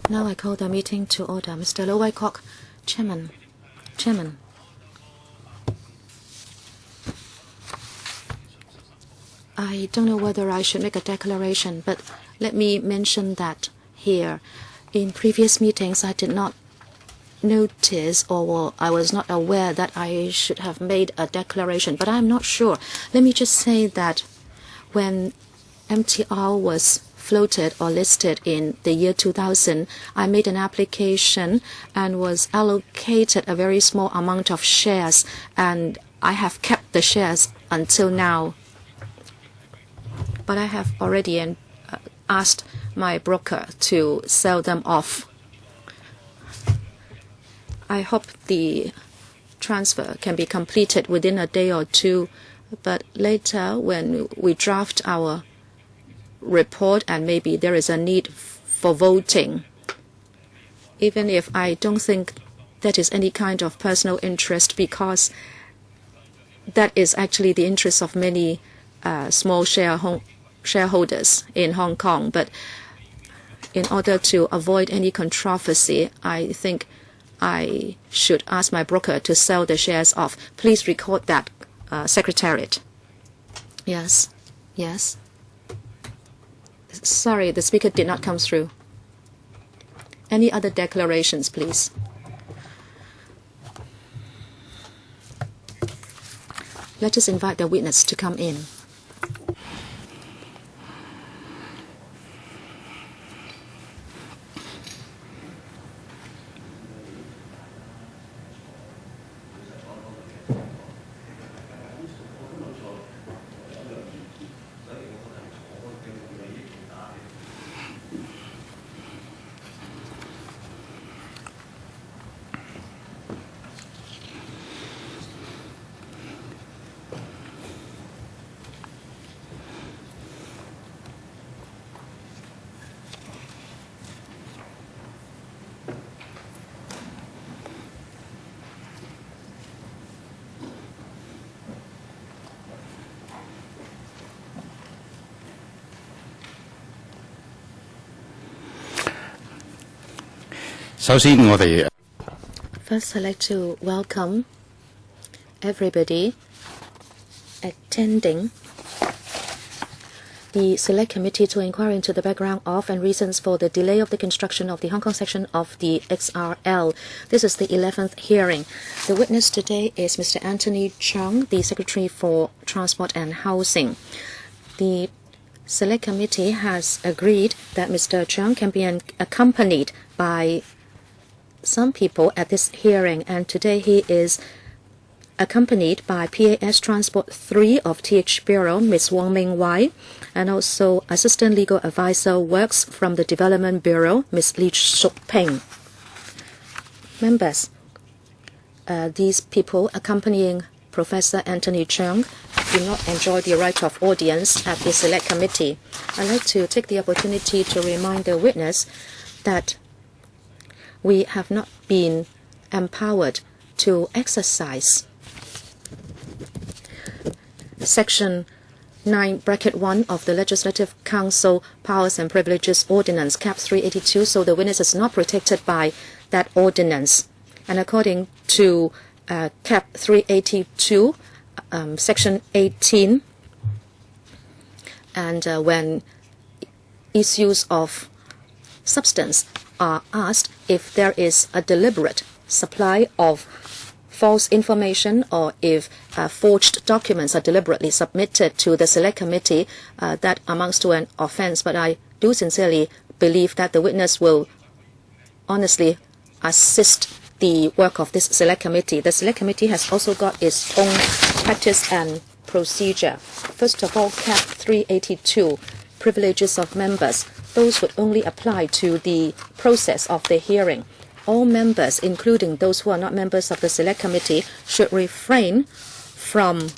Now I call the meeting to order. Mr. Lo Wai-kok, Chairman. I don't know whether I should make a declaration, but let me mention that here. In previous meetings, I did not notice or I was not aware that I should have made a declaration, but I'm not sure. Let me just say that when MTR was floated or listed in the year 2000, I made an application and was allocated a very small amount of shares, and I have kept the shares until now. But I have already asked my broker to sell them off. I hope the transfer can be completed within a day or two, but later when we draft our report and maybe there is a need for voting, even if I don't think that is any kind of personal interest, because that is actually the interest of many small shareholders in Hong Kong. But in order to avoid any controversy, I think I should ask my broker to sell the shares off. Please record that, Secretariat. Yes. Sorry, the speaker did not come through. Any other declarations, please? Let us invite the witness to come in. First, I'd like to welcome everybody attending the Select Committee to inquire into the background of and reasons for the delay of the construction of the Hong Kong section of the XRL. This is the 11th hearing. The witness today is Mr. Anthony Chung, the Secretary for Transport and Housing. The Select Committee has agreed that Mr. Chung can be accompanied by some people at this hearing, and today he is accompanied by PAS Transport 3 of TH Bureau, Ms. Wong Ming Wai, and also Assistant Legal Advisor Works from the Development Bureau, Ms. Lee Suk Ping. Members, these people accompanying Professor Anthony Chung do not enjoy the right of audience at the Select Committee. I'd like to take the opportunity to remind the witness that we have not been empowered to exercise Section 9(1) of the Legislative Council Powers and Privileges Ordinance, Cap 382, so the witness is not protected by that ordinance. And according to Cap 382, Section 18, and when issues of substance are asked, if there is a deliberate supply of false information or if forged documents are deliberately submitted to the Select Committee, that amounts to an offense. But I do sincerely believe that the witness will honestly assist the work of this Select Committee. The Select Committee has also got its own practice and procedure. First of all, Cap 382, privileges of members. Those would only apply to the process of the hearing. All members, including those who are not members of the Select Committee, should refrain from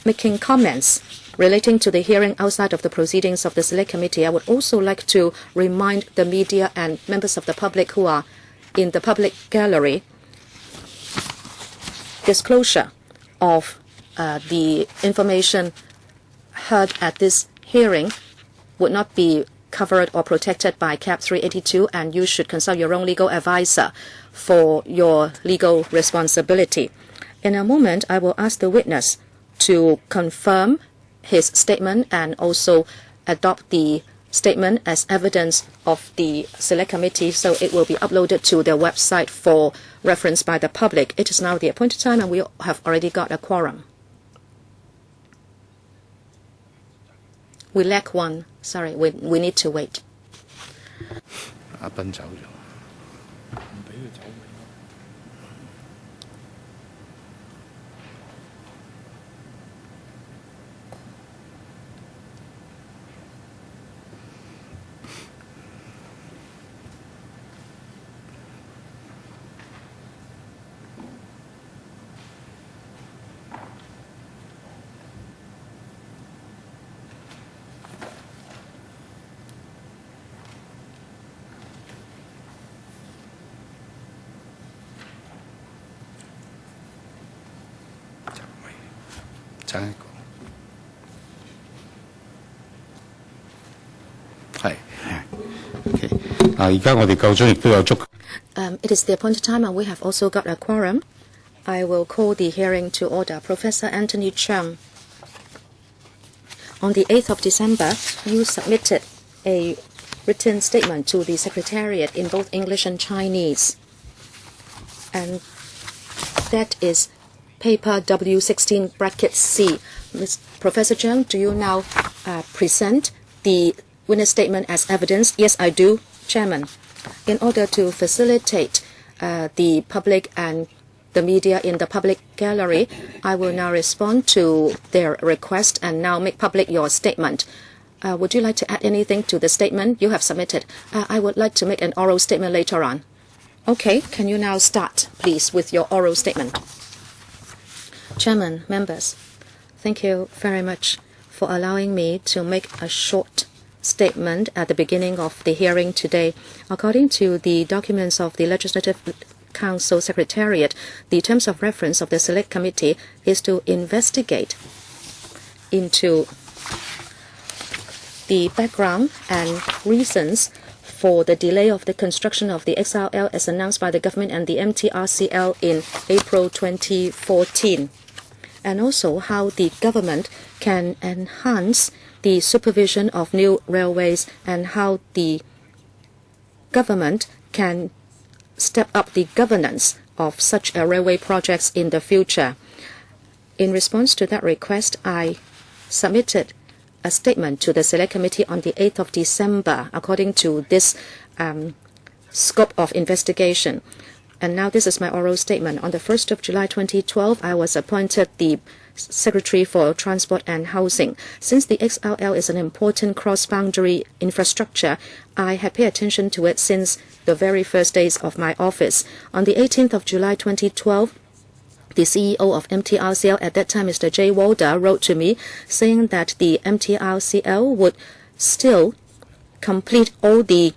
making comments relating to the hearing outside of the proceedings of the Select Committee. I would also like to remind the media and members of the public who are in the public gallery, disclosure of the information heard at this hearing would not be covered or protected by Cap 382, and you should consult your own legal advisor for your legal responsibility. In a moment, I will ask the witness to confirm his statement and also adopt the statement as evidence of the Select Committee, so it will be uploaded to their website for reference by the public. It is now the appointed time, and we have already got a quorum. We lack one. Sorry, we need to wait. 阿斌走咗。爭一個，係，OK。而家我哋夠鐘亦都有足。It is the appointed time, and we have also got a quorum. I will call the hearing to order. Professor Anthony Chung, on the 8th of December, you submitted a written statement to the Secretariat in both English and Chinese, and that is paper W16(C). Professor Chung, do you now present the witness statement as evidence? Yes, I do, Chairman. In order to facilitate the public and the media in the public gallery, I will now respond to their request and now make public your statement. Would you like to add anything to the statement you have submitted? I would like to make an oral statement later on. Okay, can you now start, please, with your oral statement? Chairman, members, thank you very much for allowing me to make a short statement at the beginning of the hearing today. According to the documents of the Legislative Council Secretariat, the terms of reference of the Select Committee is to investigate into the background and reasons for the delay of the construction of the XRL as announced by the government and the MTRCL in April 2014. And also how the government can enhance the supervision of new railways and how the government can step up the governance of such railway projects in the future. In response to that request, I submitted a statement to the Select Committee on the 8th of December according to this scope of investigation. And now this is my oral statement. On the 1st of July 2012, I was appointed the Secretary for Transport and Housing. Since the XRL is an important cross-boundary infrastructure, I had paid attention to it since the very first days of my office. On the 18th of July 2012, the CEO of MTRCL at that time, Mr. J. Walder, wrote to me saying that the MTRCL would still complete all the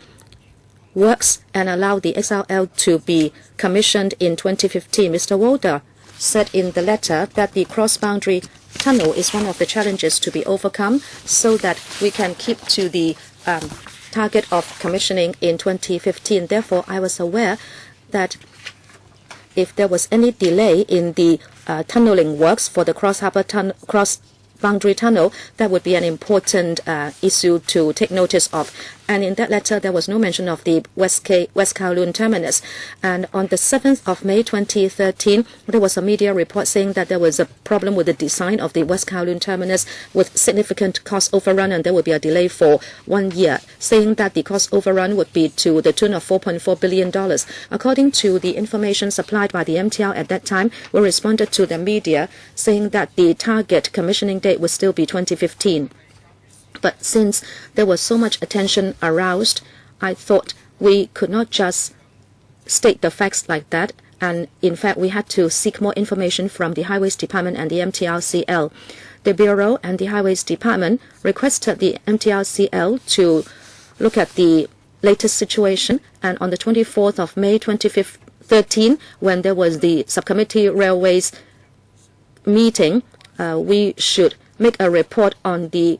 works and allow the XRL to be commissioned in 2015. Mr. Walder said in the letter that the cross-boundary tunnel is one of the challenges to be overcome so that we can keep to the target of commissioning in 2015. Therefore, I was aware that if there was any delay in the tunneling works for the cross-boundary tunnel, that would be an important issue to take notice of. And in that letter, there was no mention of the West Kowloon terminus. And on the 7th of May 2013, there was a media report saying that there was a problem with the design of the West Kowloon terminus with significant cost overrun, and there would be a delay for 1 year, saying that the cost overrun would be to the tune of $4.4 billion. According to the information supplied by the MTR at that time, we responded to the media saying that the target commissioning date would still be 2015. But since there was so much attention aroused, I thought we could not just state the facts like that. And in fact, we had to seek more information from the Highways Department and the MTRCL. The Bureau and the Highways Department requested the MTRCL to look at the latest situation. And on the 24th of May 2013, when there was the Subcommittee Railways meeting, we should make a report on the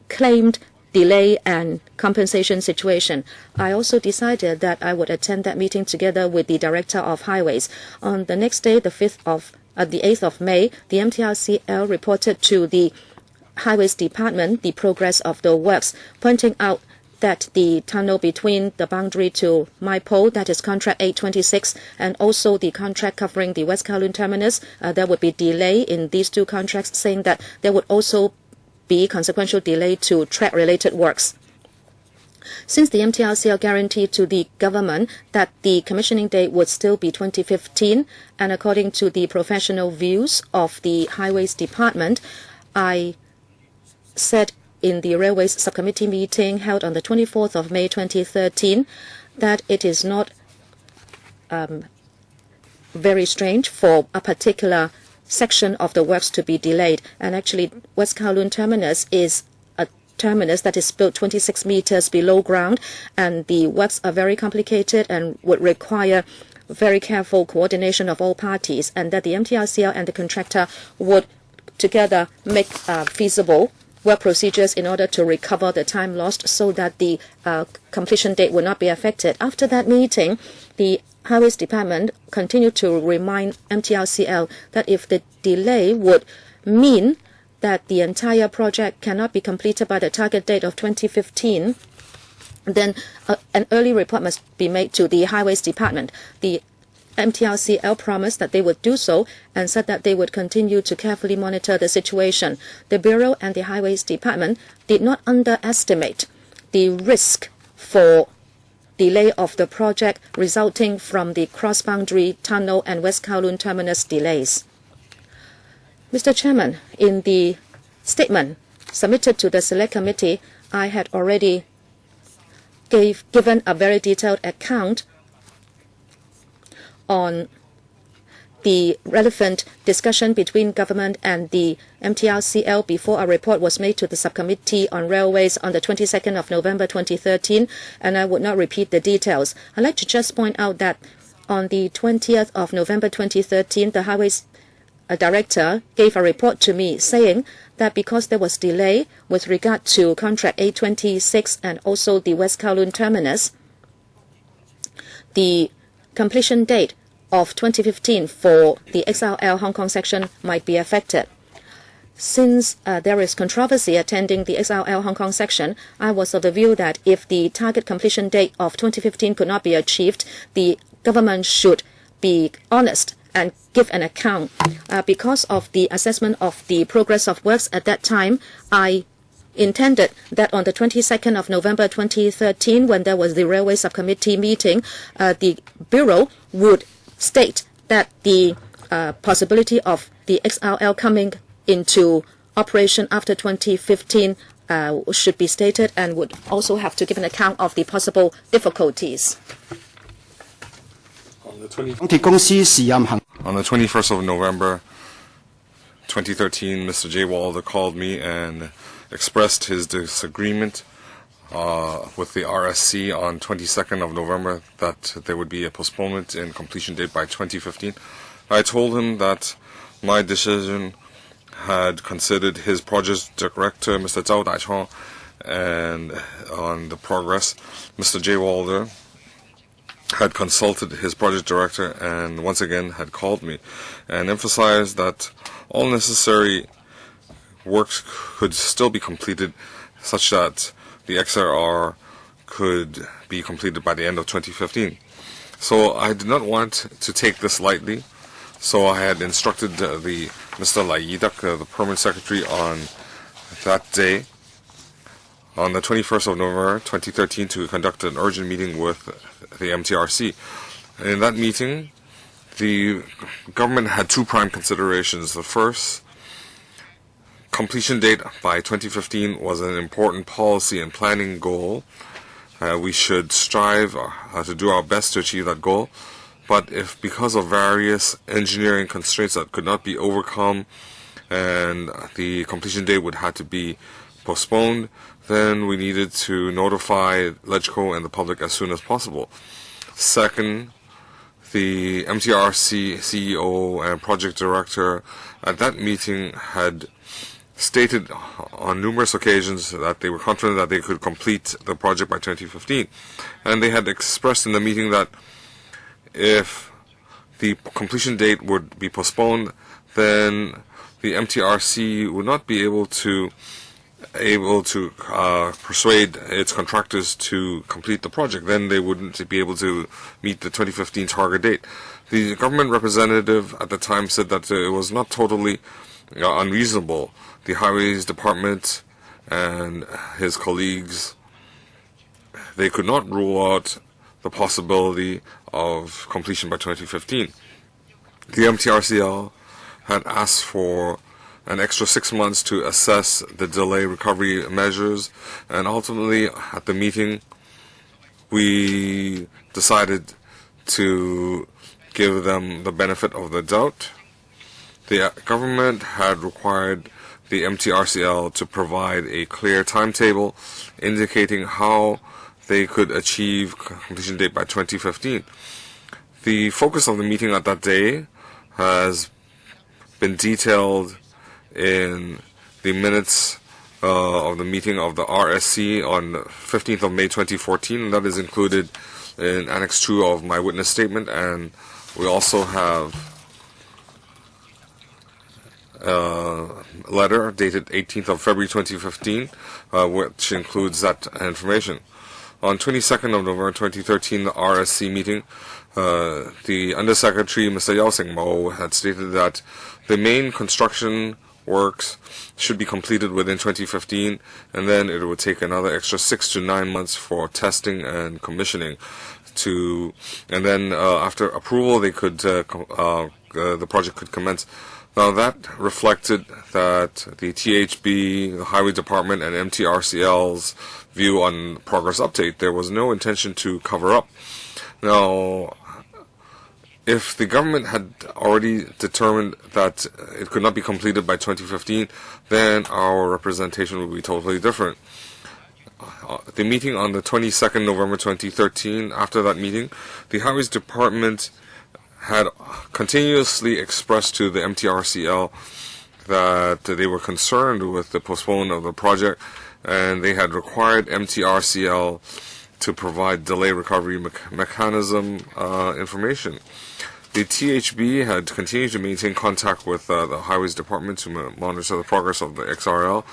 claimed delay and compensation situation. I also decided that I would attend that meeting together with the Director of Highways. On the next day, the 8th of May, the MTRCL reported to the Highways Department the progress of the works, pointing out that the tunnel between the boundary to Maipo, that is contract 826, and also the contract covering the West Kowloon terminus, there would be delay in these two contracts, saying that there would also be consequential delay to track-related works. Since the MTRCL guaranteed to the government that the commissioning date would still be 2015, and according to the professional views of the Highways Department, I said in the Railways Subcommittee meeting held on the 24th of May 2013 that it is not very strange for a particular section of the works to be delayed. And actually, West Kowloon terminus is a terminus that is built 26 meters below ground, and the works are very complicated and would require very careful coordination of all parties, and that the MTRCL and the contractor would together make feasible work procedures in order to recover the time lost so that the completion date will not be affected. After that meeting, the Highways Department continued to remind MTRCL that if the delay would mean that the entire project cannot be completed by the target date of 2015, then an early report must be made to the Highways Department. The MTRCL promised that they would do so and said that they would continue to carefully monitor the situation. The Bureau and the Highways Department did not underestimate the risk for delay of the project resulting from the cross-boundary tunnel and West Kowloon terminus delays. Mr. Chairman, in the statement submitted to the Select Committee, I had already given a very detailed account on the relevant discussion between government and the MTRCL before a report was made to the Subcommittee on Railways on the 22nd of November 2013, and I would not repeat the details. I'd like to just point out that on the 20th of November 2013, the Highways Director gave a report to me saying that because there was delay with regard to contract 826 and also the West Kowloon terminus, the completion date of 2015 for the XRL Hong Kong section might be affected. Since there is controversy attending the XRL Hong Kong section, I was of the view that if the target completion date of 2015 could not be achieved, the government should be honest and give an account. Because of the assessment of the progress of works at that time, I intended that on the 22nd of November 2013, when there was the Railway Subcommittee meeting, the Bureau would state that the possibility of the XRL coming into operation after 2015 should be stated, and would also have to give an account of the possible difficulties. On the 21st of November 2013, Mr. J. Walder called me and expressed his disagreement with the RSC on 22nd of November that there would be a postponement in completion date by 2015. I told him that my decision had considered his project director, Mr. Zhao Daichong, and on the progress. Mr. J. Walder had consulted his project director and once again had called me and emphasized that all necessary works could still be completed such that the XRR could be completed by the end of 2015. So I did not want to take this lightly. So I had instructed Mr. Lai Yidak, the Permanent Secretary, on that day, on the 21st of November 2013, to conduct an urgent meeting with the MTRC. And in that meeting, the government had two prime considerations. The first, completion date by 2015 was an important policy and planning goal. We should strive to do our best to achieve that goal. But if because of various engineering constraints that could not be overcome and the completion date would have to be postponed, then we needed to notify LegCo and the public as soon as possible. Second, the MTRC CEO and project director at that meeting had stated on numerous occasions that they were confident that they could complete the project by 2015. And they had expressed in the meeting that if the completion date would be postponed, then the MTRC would not be able to persuade its contractors to complete the project. Then they wouldn't be able to meet the 2015 target date. The government representative at the time said that it was not totally unreasonable. The Highways Department and his colleagues, they could not rule out the possibility of completion by 2015. The MTRCL had asked for an extra 6 months to assess the delay recovery measures, and ultimately at the meeting we decided to give them the benefit of the doubt. The government had required the MTRCL to provide a clear timetable indicating how they could achieve completion date by 2015. The focus of the meeting at that day has been detailed in the minutes of the meeting of the RSC on 15th of May 2014, and that is included in Annex 2 of my witness statement. And we also have a letter dated 18th of February 2015, which includes that information. On 22nd of November 2013, the RSC meeting, the Undersecretary, Mr. Yao Seng-mo, had stated that the main construction works should be completed within 2015, and then it would take another extra 6 to 9 months for testing and commissioning. And then after approval, they could the project could commence. Now that reflected that the THB, the Highway Department, and MTRCL's view on progress update. There was no intention to cover up. Now, if the government had already determined that it could not be completed by 2015, then our representation would be totally different. The meeting on the 22nd November 2013, after that meeting, the Highways Department had continuously expressed to the MTRCL that they were concerned with the postponement of the project, and they had required MTRCL to provide delay recovery mechanism information. The THB had continued to maintain contact with the Highways Department to monitor the progress of the XRL,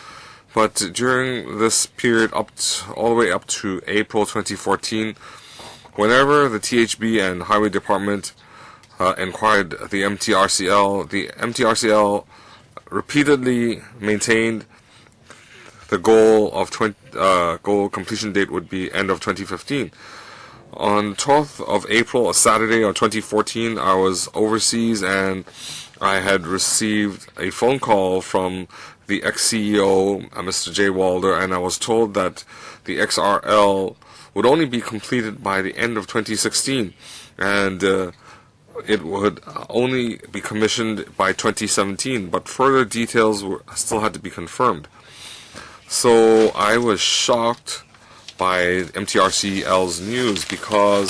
but during this period all the way up to April 2014, whenever the THB and Highway Department inquired the MTRCL repeatedly maintained the goal of goal completion date would be end of 2015. On 12th of April, a Saturday of 2014, I was overseas and I had received a phone call from the ex-CEO, Mr. J. Walder, and I was told that the XRL would only be completed by the end of 2016, and it would only be commissioned by 2017, but further details still had to be confirmed. So I was shocked by MTRCL's news, because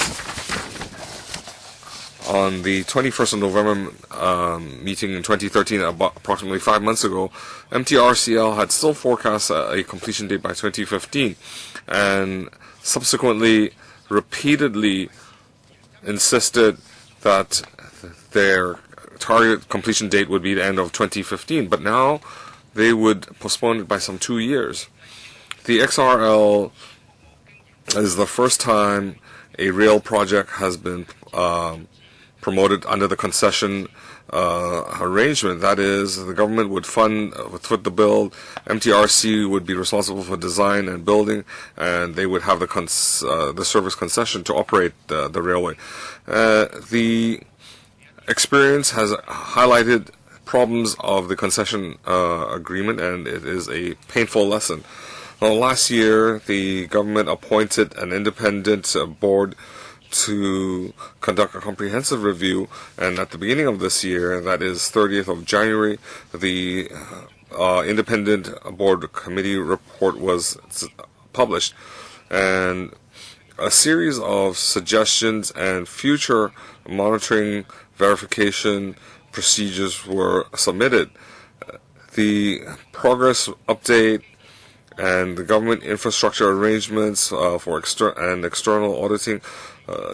on the 21st of November meeting in 2013, approximately 5 months ago, MTRCL had still forecast a completion date by 2015, and subsequently repeatedly insisted that their target completion date would be the end of 2015, but now they would postpone it by some 2 years. The XRL is the first time a rail project has been promoted under the concession arrangement. That is, the government would foot the bill, MTRC would be responsible for design and building, and they would have the service concession to operate the railway. The experience has highlighted problems of the concession agreement, and it is a painful lesson. Last year, the government appointed an independent board to conduct a comprehensive review, and at the beginning of this year, that is 30th of January, the independent board committee report was published, and a series of suggestions and future monitoring verification procedures were submitted. the progress update and the government infrastructure arrangements for external auditing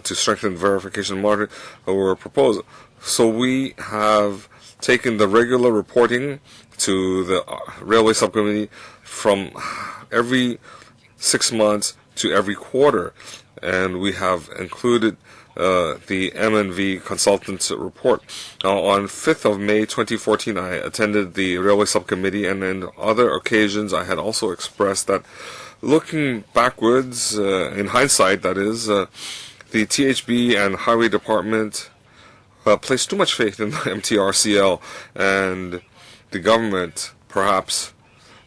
to strengthen verification monitoring were proposed. So we have taken the regular reporting to the Railway Subcommittee from every 6 months to every quarter, and we have included the M&V consultant's report. Now, on 5th of May 2014, I attended the Railway Subcommittee, and on other occasions I had also expressed that looking backwards, in hindsight that is, the THB and Highway Department placed too much faith in the MTRCL, and the government perhaps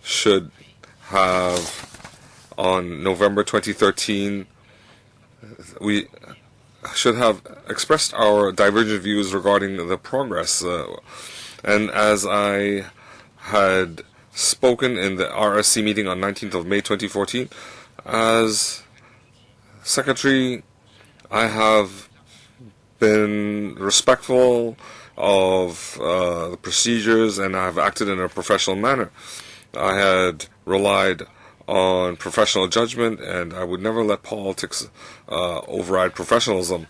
should have, on November 2013, we should have expressed our divergent views regarding the progress. And as I had spoken in the RSC meeting on 19th of May 2014, as Secretary, I have been respectful of the procedures, and I have acted in a professional manner. I had relied on professional judgment, and I would never let politics override professionalism.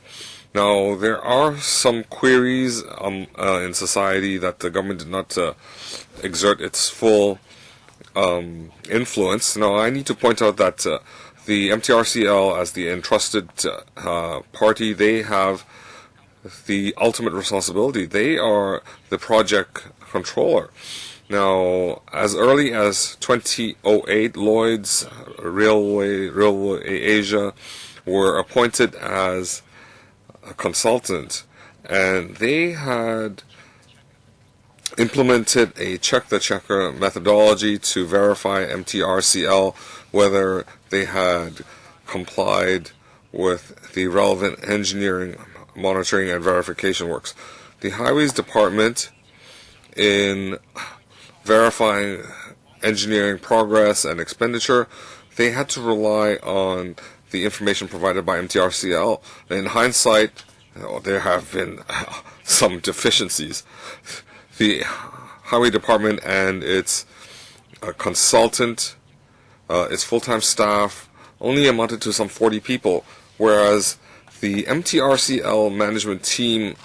Now, there are some queries in society that the government did not exert its full influence. Now, I need to point out that the MTRCL, as the entrusted party, they have the ultimate responsibility. They are the project controller. Now, as early as 2008, Lloyd's, Railway Asia were appointed as a consultant, and they had implemented a check-the-checker methodology to verify MTRCL whether they had complied with the relevant engineering, monitoring, and verification works. The Highways Department, in verifying engineering progress and expenditure, they had to rely on the information provided by MTRCL. In hindsight, there have been some deficiencies. The Highway Department and its consultant, its full-time staff, only amounted to some 40 people, whereas the MTRCL management team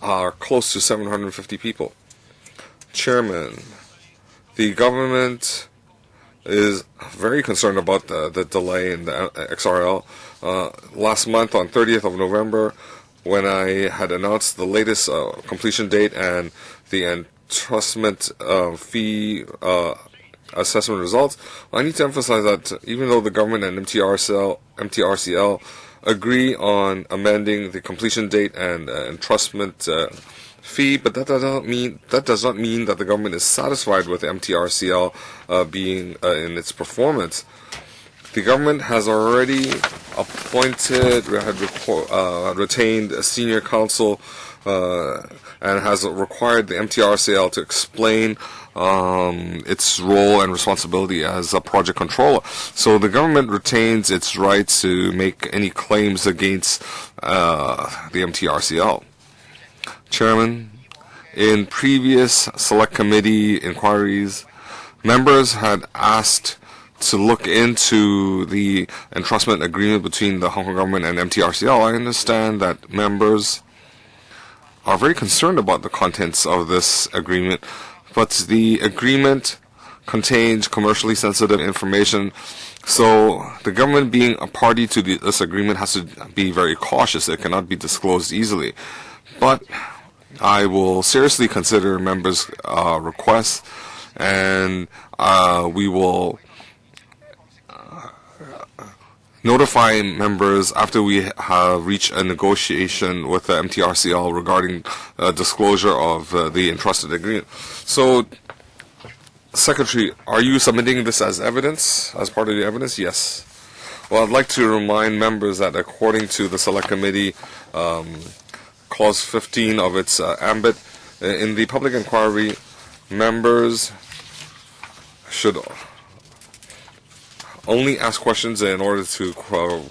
are close to 750 people. Chairman, the government is very concerned about the delay in the XRL. Last month, on 30th of November, when I had announced the latest completion date and the entrustment fee assessment results, I need to emphasize that even though the government and MTRCL agree on amending the completion date and entrustment fee, but that does not mean that the government is satisfied with MTRCL being in its performance. The government has already appointed, retained a senior counsel, and has required the MTRCL to explain its role and responsibility as a project controller. So the government retains its right to make any claims against the MTRCL. Chairman, in previous select committee inquiries, members had asked to look into the entrustment agreement between the Hong Kong government and MTRCL. I understand that members are very concerned about the contents of this agreement, but the agreement contains commercially sensitive information, so the government, being a party to this agreement, has to be very cautious. It cannot be disclosed easily. But I will seriously consider members' requests, and we will notify members after we have reached a negotiation with the MTRCL regarding disclosure of the entrusted agreement. So, Secretary, are you submitting this as evidence, as part of the evidence? Yes. Well, I'd like to remind members that according to the Select Committee, Clause 15 of its ambit, in the public inquiry, members should only ask questions in order to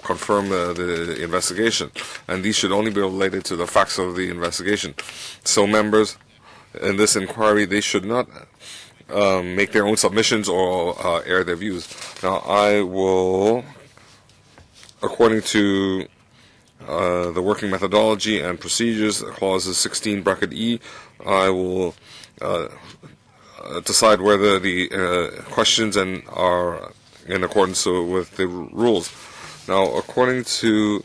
confirm the investigation, and these should only be related to the facts of the investigation. So members in this inquiry, they should not make their own submissions or air their views. Now, I will, according to the working methodology and procedures, clauses 16 bracket E, I will decide whether the questions are in accordance with the rules. Now, according to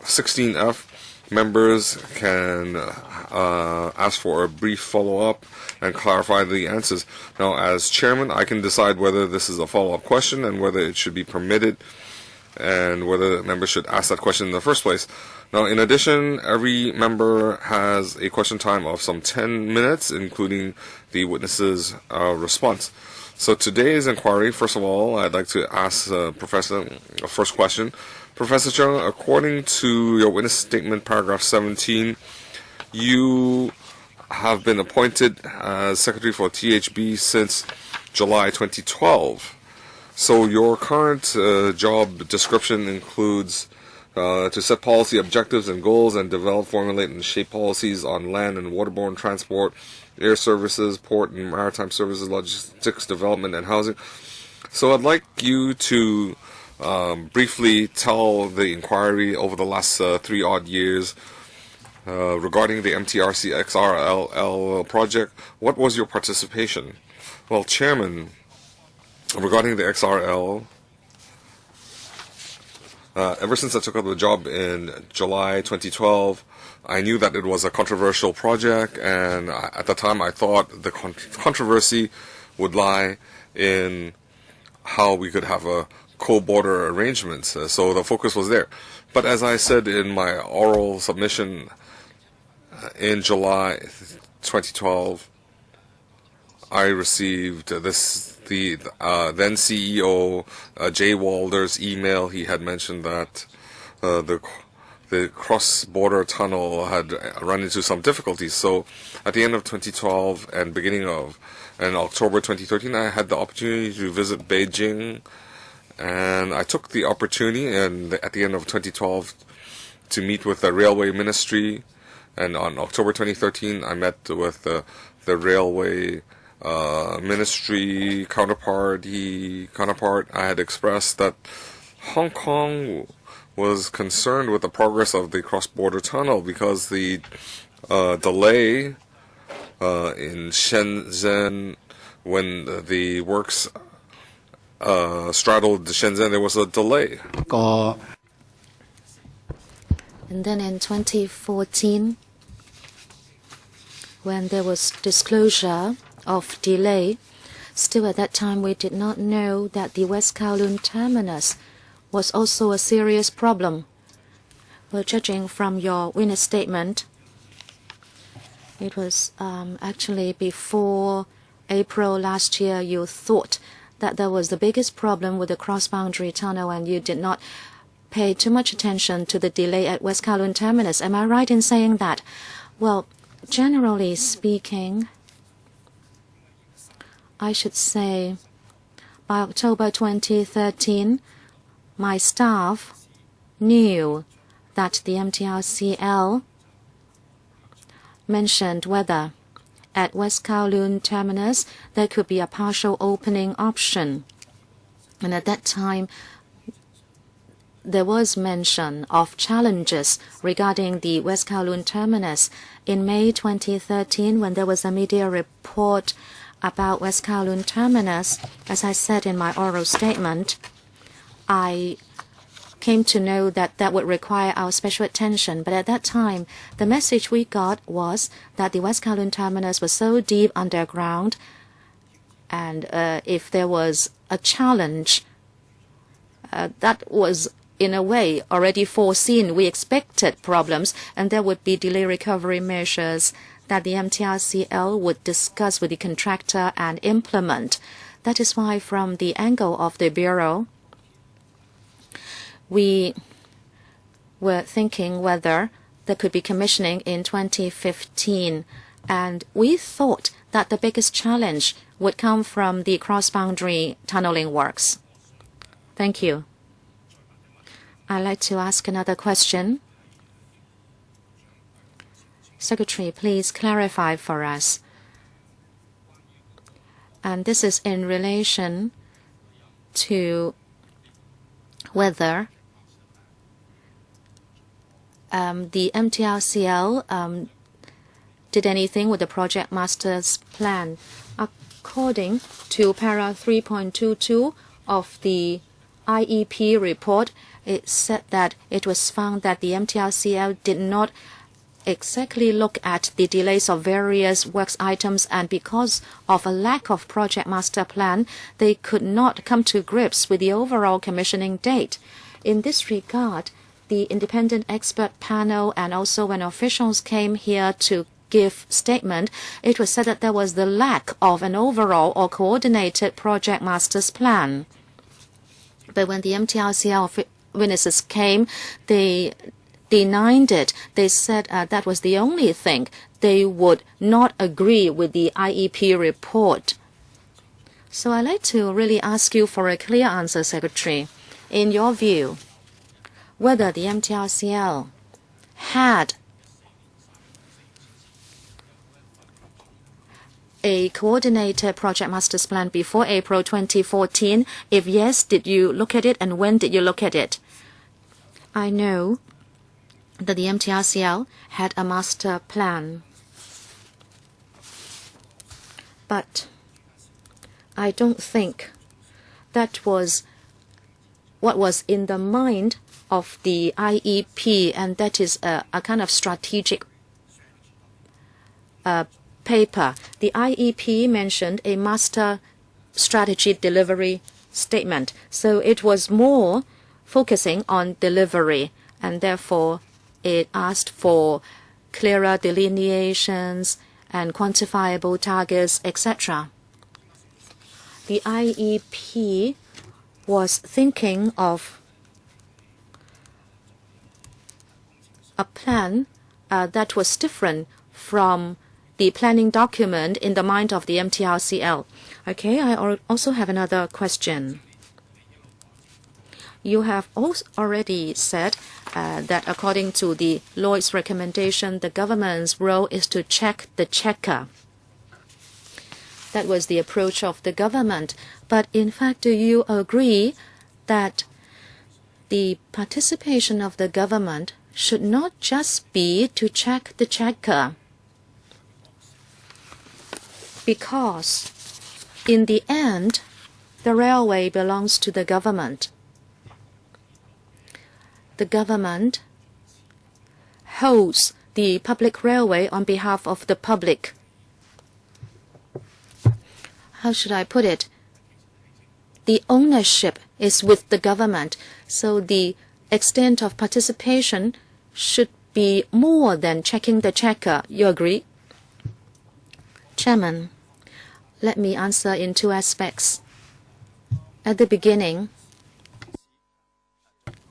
16F, members can ask for a brief follow-up and clarify the answers. Now, as chairman, I can decide whether this is a follow-up question and whether it should be permitted and whether members should ask that question in the first place. Now, in addition, every member has a question time of some 10 minutes, including the witness's response. So today's inquiry, first of all, I'd like to ask Professor a first question. Professor Chung, according to your witness statement, paragraph 17, you have been appointed as Secretary for THB since July 2012. So your current job description includes to set policy objectives and goals and develop, formulate, and shape policies on land and waterborne transport, air services, port and maritime services, logistics, development, and housing. So I'd like you to briefly tell the inquiry over the last 3 odd years regarding the MTRC XRLL project. What was your participation? Well, Chairman, regarding the XRL, ever since I took up the job in July 2012, I knew that it was a controversial project, and at the time I thought the controversy would lie in how we could have a co-border arrangements. So the focus was there. But as I said in my oral submission in July 2012, I received the then CEO Jay Walder's email. He had mentioned that the cross-border tunnel had run into some difficulties. So at the end of 2012 and beginning of October 2013, I had the opportunity to visit Beijing, and I took the opportunity and at the end of 2012 to meet with the Railway Ministry, and on October 2013 I met with the Railway Ministry counterpart. I had expressed that Hong Kong was concerned with the progress of the cross-border tunnel because the delay in Shenzhen, when the works straddled Shenzhen, there was a delay. And then in 2014, when there was disclosure of delay, still at that time we did not know that the West Kowloon terminus was also a serious problem. Well, judging from your witness statement, it was actually before April last year you thought that there was the biggest problem with the cross-boundary tunnel, and you did not pay too much attention to the delay at West Kowloon terminus. Am I right in saying that? Well, generally speaking, I should say by October 2013, my staff knew that the MTRCL mentioned whether at West Kowloon terminus there could be a partial opening option. And at that time, there was mention of challenges regarding the West Kowloon terminus. In May 2013, when there was a media report about West Kowloon terminus, as I said in my oral statement, I came to know that that would require our special attention. But at that time, the message we got was that the West Kowloon terminus was so deep underground, and if there was a challenge, that was in a way already foreseen. We expected problems, and there would be delay recovery measures that the MTRCL would discuss with the contractor and implement. That is why from the angle of the Bureau, we were thinking whether there could be commissioning in 2015, and we thought that the biggest challenge would come from the cross-boundary tunneling works. Thank you. I'd like to ask another question. Secretary, please clarify for us. And this is in relation to whether the MTRCL did anything with the project master's plan. According to para 3.22 of the IEP report, it said that it was found that the MTRCL did not exactly look at the delays of various works items, and because of a lack of project master plan, they could not come to grips with the overall commissioning date. In this regard, the independent expert panel and also when officials came here to give statement, it was said that there was the lack of an overall or coordinated project master's plan. But when the MTRCL witnesses came, they denied it. They said that was the only thing. They would not agree with the IEP report. So I'd like to really ask you for a clear answer, Secretary. In your view, whether the MTRCL had a coordinated project master's plan before April 2014? If yes, did you look at it, and when did you look at it? I know that the MTRCL had a master plan, but I don't think that was what was in the mind of the IEP, and that is a kind of strategic paper. The IEP mentioned a master strategy delivery statement, so it was more focusing on delivery, and therefore it asked for clearer delineations and quantifiable targets, etc. The IEP was thinking of a plan that was different from the planning document in the mind of the MTRCL. Okay, I also have another question. You have also already said that according to the Lloyd's recommendation, the government's role is to check the checker. That was the approach of the government. But in fact, do you agree that the participation of the government should not just be to check the checker? Because in the end, the railway belongs to the government. The government holds the public railway on behalf of the public. How should I put it? The ownership is with the government, so the extent of participation should be more than checking the checker. You agree? Chairman, let me answer in two aspects. At the beginning,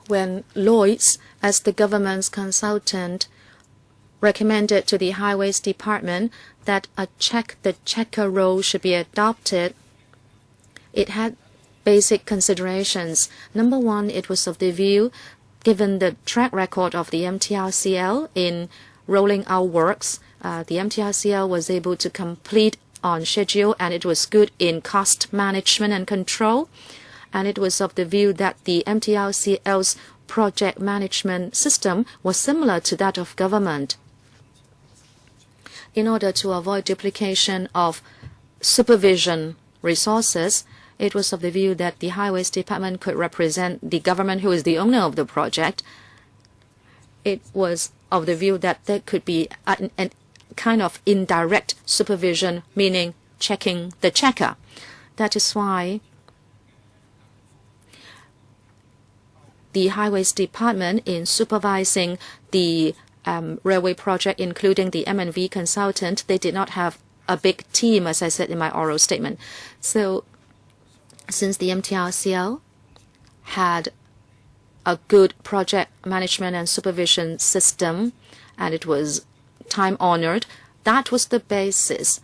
when Lloyd's, as the government's consultant, recommended to the Highways Department that a check-the-checker role should be adopted, it had basic considerations. Number one, it was of the view, given the track record of the MTRCL in rolling out works, the MTRCL was able to complete on schedule, and it was good in cost management and control. And it was of the view that the MTRCL's project management system was similar to that of government. In order to avoid duplication of supervision resources, it was of the view that the Highways Department could represent the government, who is the owner of the project. It was of the view that there could be a kind of indirect supervision, meaning checking the checker. That is why the Highways Department, in supervising the railway project, including the M&V consultant, they did not have a big team, as I said in my oral statement. So since the MTRCL had a good project management and supervision system, and it was time-honored, that was the basis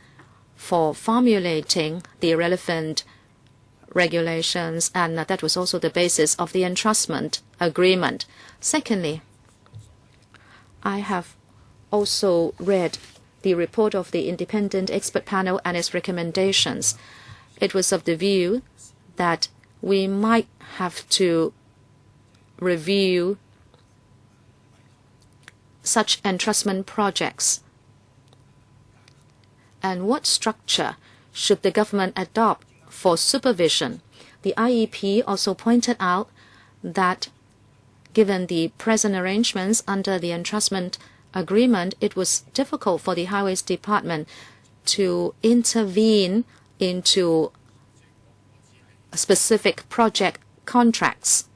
for formulating the relevant regulations, and that was also the basis of the entrustment agreement. Secondly, I have also read the report of the independent expert panel and its recommendations. it was of the view that we might have to review such entrustment projects. And what structure should the government adopt for supervision? The IEP also pointed out that given the present arrangements under the entrustment agreement, it was difficult for the Highways Department to intervene into specific project contracts.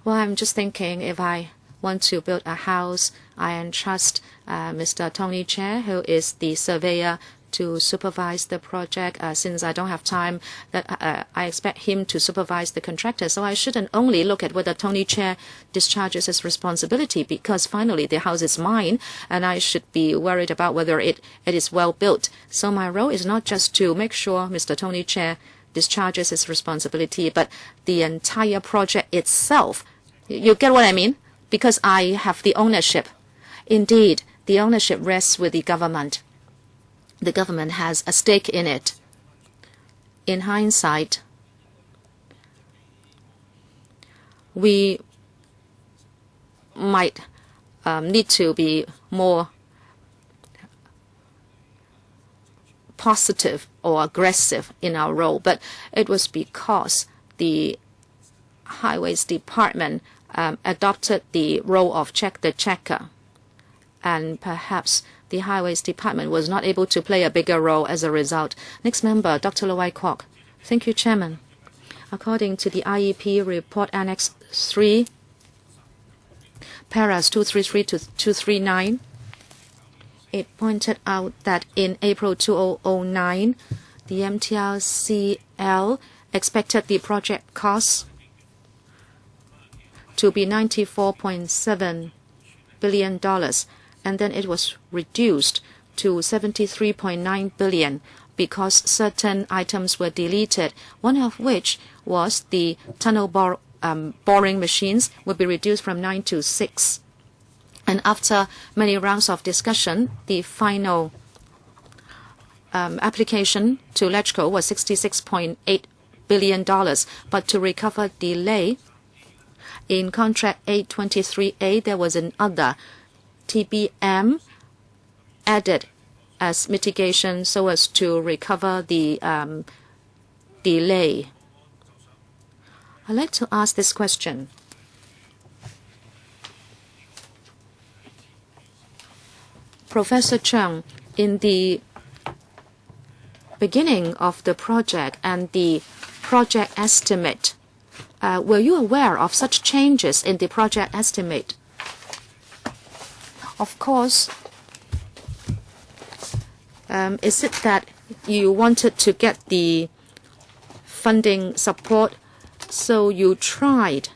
Well, I'm just thinking, if I want to build a house, I entrust Mr. Tony Chair, who is the surveyor, to supervise the project. Since I don't have time, that I expect him to supervise the contractor. So I shouldn't only look at whether Tony Chair discharges his responsibility, because finally the house is mine, and I should be worried about whether it is well built. So my role is not just to make sure Mr. Tony Chair discharges his responsibility, but the entire project itself. You get what I mean? Because I have the ownership. Indeed, the ownership rests with the government. The government has a stake in it. In hindsight, we might need to be more positive or aggressive in our role, but it was because the Highways Department adopted the role of check the checker, and perhaps the Highways Department was not able to play a bigger role as a result. Next member, Dr. Lo Wai Kwok. Thank you, Chairman. According to the IEP report Annex 3, paras 233 to 239, it pointed out that in April 2009, the MTRCL expected the project costs to be $94.7 billion, and then it was reduced to $73.9 billion because certain items were deleted, one of which was the tunnel boring machines would be reduced from 9 to 6. And after many rounds of discussion, the final application to LegCo was $66.8 billion. But to recover delay, in contract 823A, there was another TBM added as mitigation so as to recover the delay. I'd like to ask this question. Professor Chung, in the beginning of the project and the project estimate, were you aware of such changes in the project estimate? Of course, is it that you wanted to get the funding support, so you tried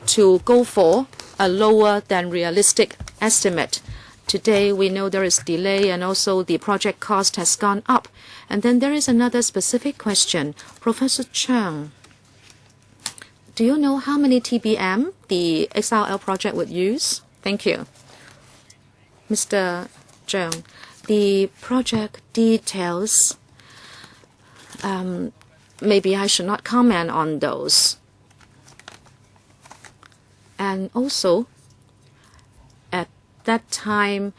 to go for a lower than realistic estimate? Today, we know there is delay and also the project cost has gone up. And then there is another specific question. Professor Chung, do you know how many TBM the XRL project would use? Thank you. Mr. Chung, the project details, maybe I should not comment on those. And also, at that time,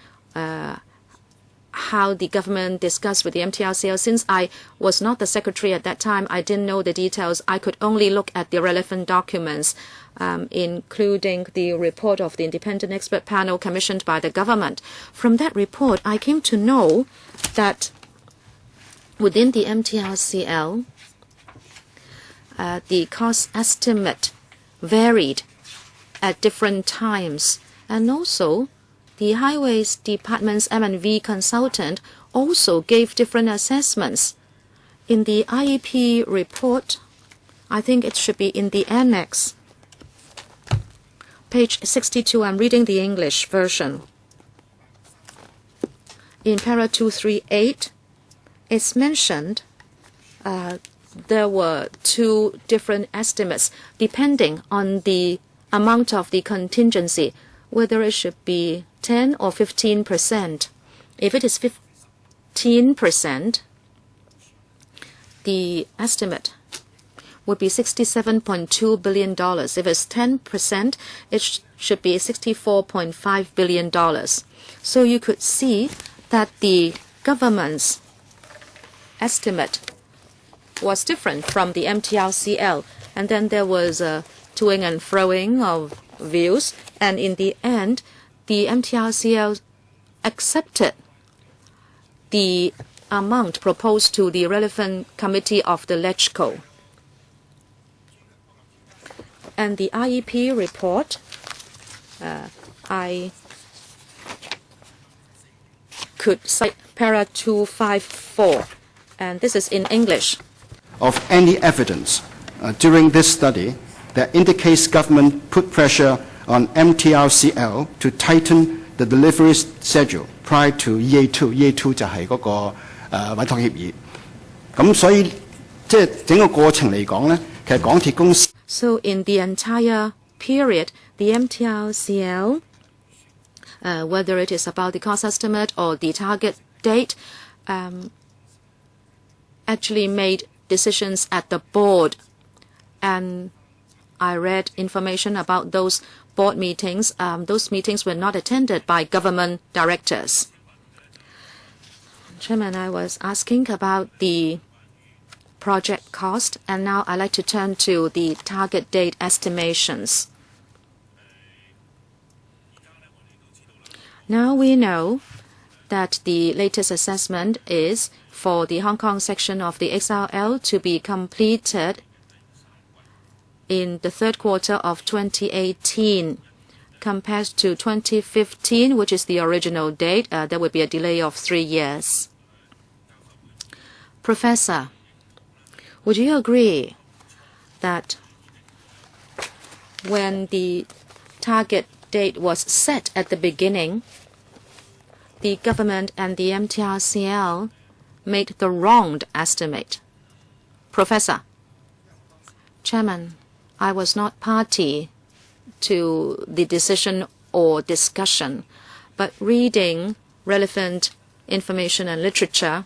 how the government discussed with the MTRCL. Since I was not the secretary at that time, I didn't know the details. I could only look at the relevant documents, including the report of the independent expert panel commissioned by the government. From that report, I came to know that within the MTRCL, the cost estimate varied at different times, and also the Highways Department's M&V consultant also gave different assessments. In the IEP report, I think it should be in the annex, page 62, I'm reading the English version. In para 238, it's mentioned there were two different estimates depending on the amount of the contingency, whether it should be 10 or 15%. If it is 15%, the estimate would be $67.2 billion. If it's 10%, it should be $64.5 billion. So you could see that the government's estimate was different from the MTRCL. And then there was a toing and froing of views. And in the end, the MTRCL accepted the amount proposed to the relevant committee of the LegCo. And the IEP report, I could cite para 254, and this is in English. Of any evidence during this study that indicates government put pressure on MTRCL to tighten the delivery schedule prior to EA2。EA2 就係嗰個委託協議。咁所以即係整個過程嚟講咧，其實港鐵公司。So in the entire period, the MTRCL, whether it is about the cost estimate or the target date, actually made decisions at the board. And I read information about those board meetings. Those meetings were not attended by government directors. Chairman, I was asking about the project cost, and now I'd like to turn to the target date estimations. Now we know that the latest assessment is for the Hong Kong section of the XRL to be completed in the third quarter of 2018. Compared to 2015, which is the original date, there will be a delay of 3 years. Professor, would you agree that when the target date was set at the beginning, the government and the MTRCL made the wrong estimate? Professor. Chairman, I was not party to the decision or discussion, but reading relevant information and literature,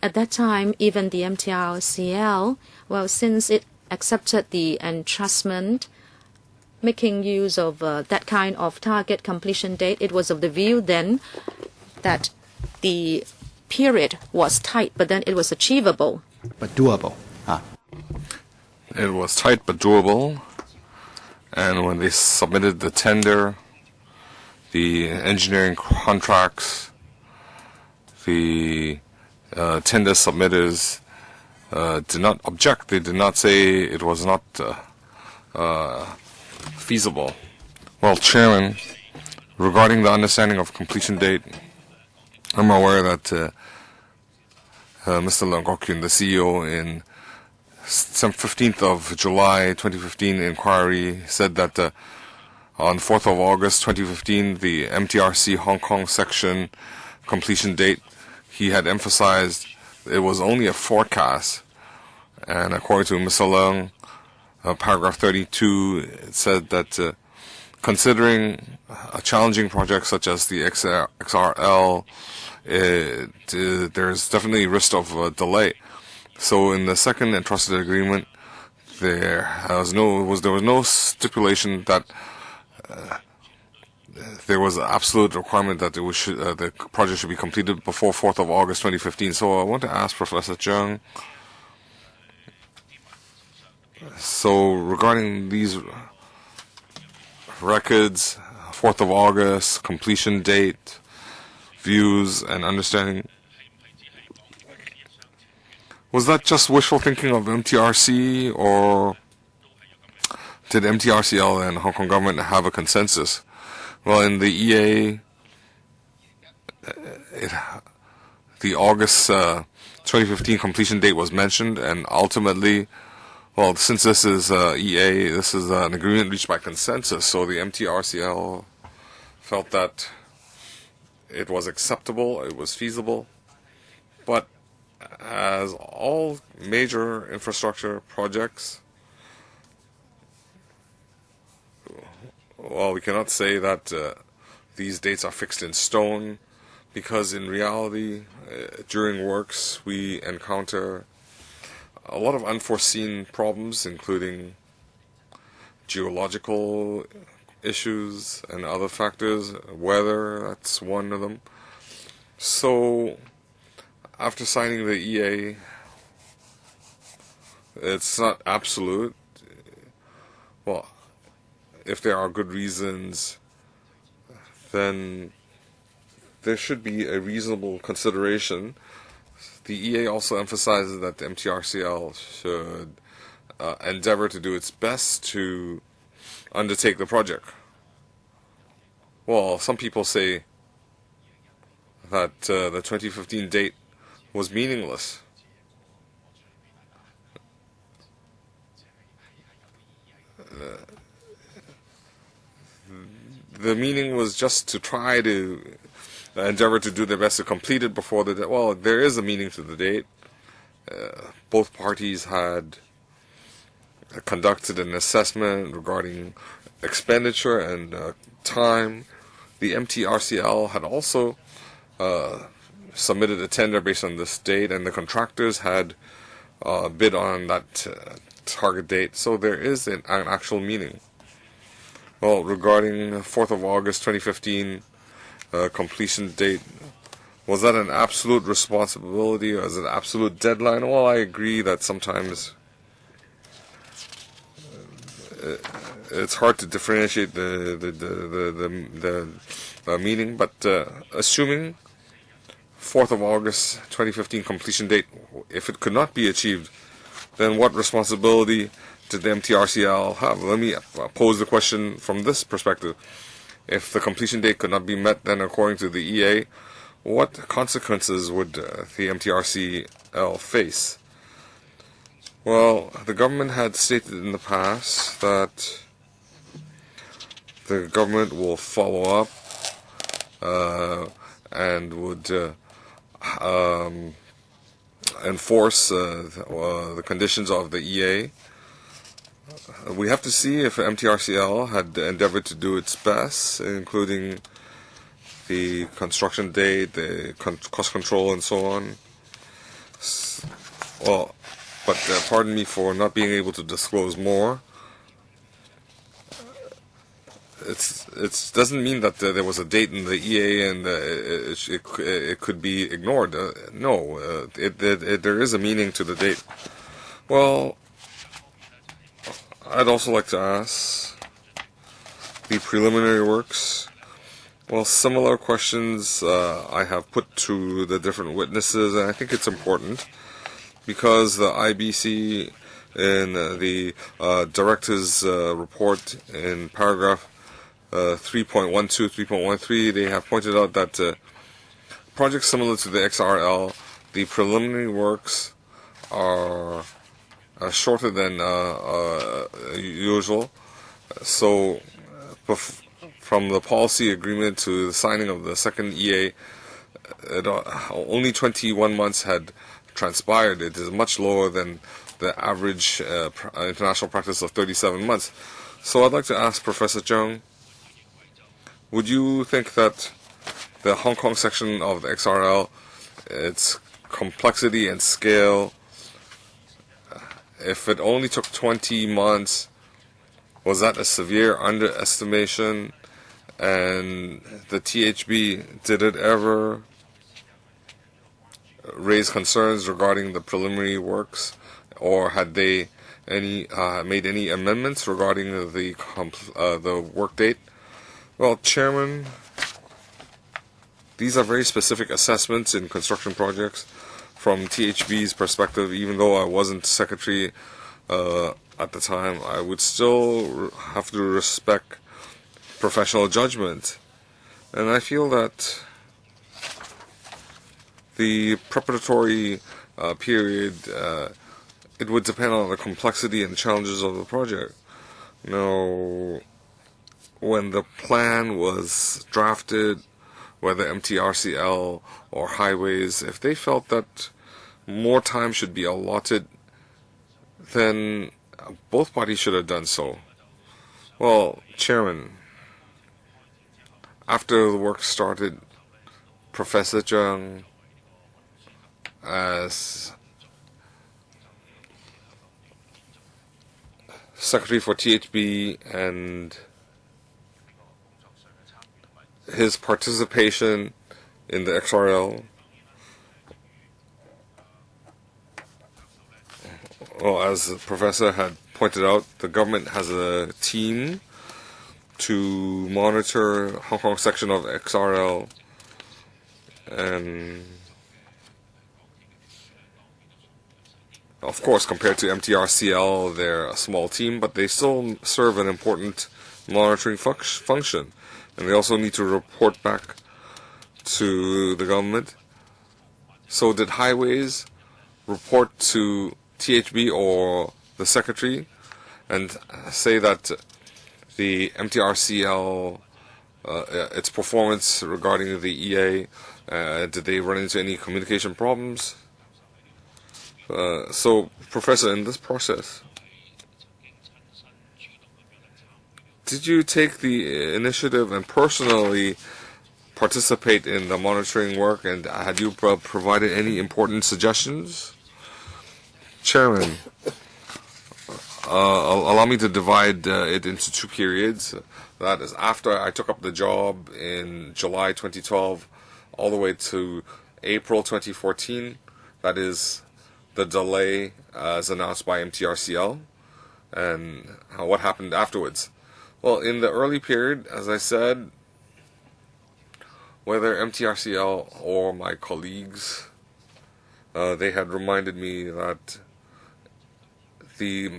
at that time, even the MTRCL, well, since it accepted the entrustment, making use of that kind of target completion date, it was of the view then that the period was tight, but then it was achievable. But doable. It was tight but doable. And when they submitted the tender, the engineering contracts, the tender submitters did not object. They did not say it was not feasible. Well, Chairman, regarding the understanding of completion date, I'm aware that Mr. Leung Kok-Kyun, the CEO, in 15th of July 2015 inquiry said that on 4th of August 2015, the MTRC Hong Kong section completion date, he had emphasized it was only a forecast. And according to Mr. Leung, paragraph 32, it said that considering a challenging project such as the XRL, there's definitely risk of delay. So in the second entrusted agreement, there was no stipulation that there was an absolute requirement that the project should be completed before 4th of August 2015. So I want to ask Professor Chung, so regarding these records, 4th of August, completion date, views, and understanding, was that just wishful thinking of MTRC, or did MTRCL and Hong Kong government have a consensus? Well, in the EA, the August 2015 completion date was mentioned, and ultimately, well, since this is EA, this is an agreement reached by consensus, so the MTRCL felt that it was acceptable, it was feasible, but as all major infrastructure projects, well, we cannot say that these dates are fixed in stone, because in reality, during works, we encounter a lot of unforeseen problems, including geological issues and other factors, weather, that's one of them. So, after signing the EA, it's not absolute. Well, if there are good reasons, then there should be a reasonable consideration. The EA also emphasizes that the MTRCL should endeavor to do its best to undertake the project. Well, some people say that the 2015 date was meaningless. The meaning was just to try to endeavor to do their best to complete it before the date. Well, there is a meaning to the date. Both parties had conducted an assessment regarding expenditure and time. The MTRCL had also submitted a tender based on this date, and the contractors had bid on that target date. So there is an actual meaning. Well, regarding 4th of August 2015 completion date, was that an absolute responsibility or is it an absolute deadline? Well, I agree that sometimes it's hard to differentiate the meaning, but assuming 4th of August 2015 completion date, if it could not be achieved, then what responsibility did the MTRCL have? Let me pose the question from this perspective. If the completion date could not be met, then according to the EA, what consequences would the MTRCL face? Well, the government had stated in the past that the government will follow up and would enforce the conditions of the EA. We have to see if MTRCL had endeavored to do its best, including the construction date, the cost control, and so on. Well, but pardon me for not being able to disclose more. It doesn't mean that there was a date in the EA and it could be ignored. No, there is a meaning to the date. Well, I'd also like to ask the preliminary works. Well, similar questions I have put to the different witnesses, and I think it's important because the IBC in the director's report in paragraph 3.12, 3.13, they have pointed out that projects similar to the XRL, the preliminary works are shorter than usual. So, from the policy agreement to the signing of the second EA, only 21 months had transpired. It is much lower than the average international practice of 37 months. So I'd like to ask Professor Chung, would you think that the Hong Kong section of the XRL, its complexity and scale, if it only took 20 months, was that a severe underestimation? And the THB, did it ever raise concerns regarding the preliminary works, or had they made any amendments regarding the work date? Well, Chairman, these are very specific assessments in construction projects from THB's perspective. Even though I wasn't secretary at the time, I would still have to respect professional judgment. And I feel that the preparatory period, it would depend on the complexity and challenges of the project. When the plan was drafted, whether MTRCL or highways, if they felt that more time should be allotted, then both parties should have done so. Well, Chairman, after the work started, Professor Chung, as secretary for THB and his participation in the XRL. Well, as the professor had pointed out, the government has a team to monitor Hong Kong section of XRL, and of course, compared to MTRCL, they're a small team, but they still serve an important monitoring function. And they also need to report back to the government. So did Highways report to THB or the secretary and say that the MTRCL, its performance regarding the EA, did they run into any communication problems? So, Professor, in this process, did you take the initiative and personally participate in the monitoring work, and had you provided any important suggestions? Chairman, allow me to divide it into two periods. That is after I took up the job in July 2012 all the way to April 2014. That is the delay as announced by MTRCL, and what happened afterwards. Well, in the early period, as I said, whether MTRCL or my colleagues, they had reminded me that the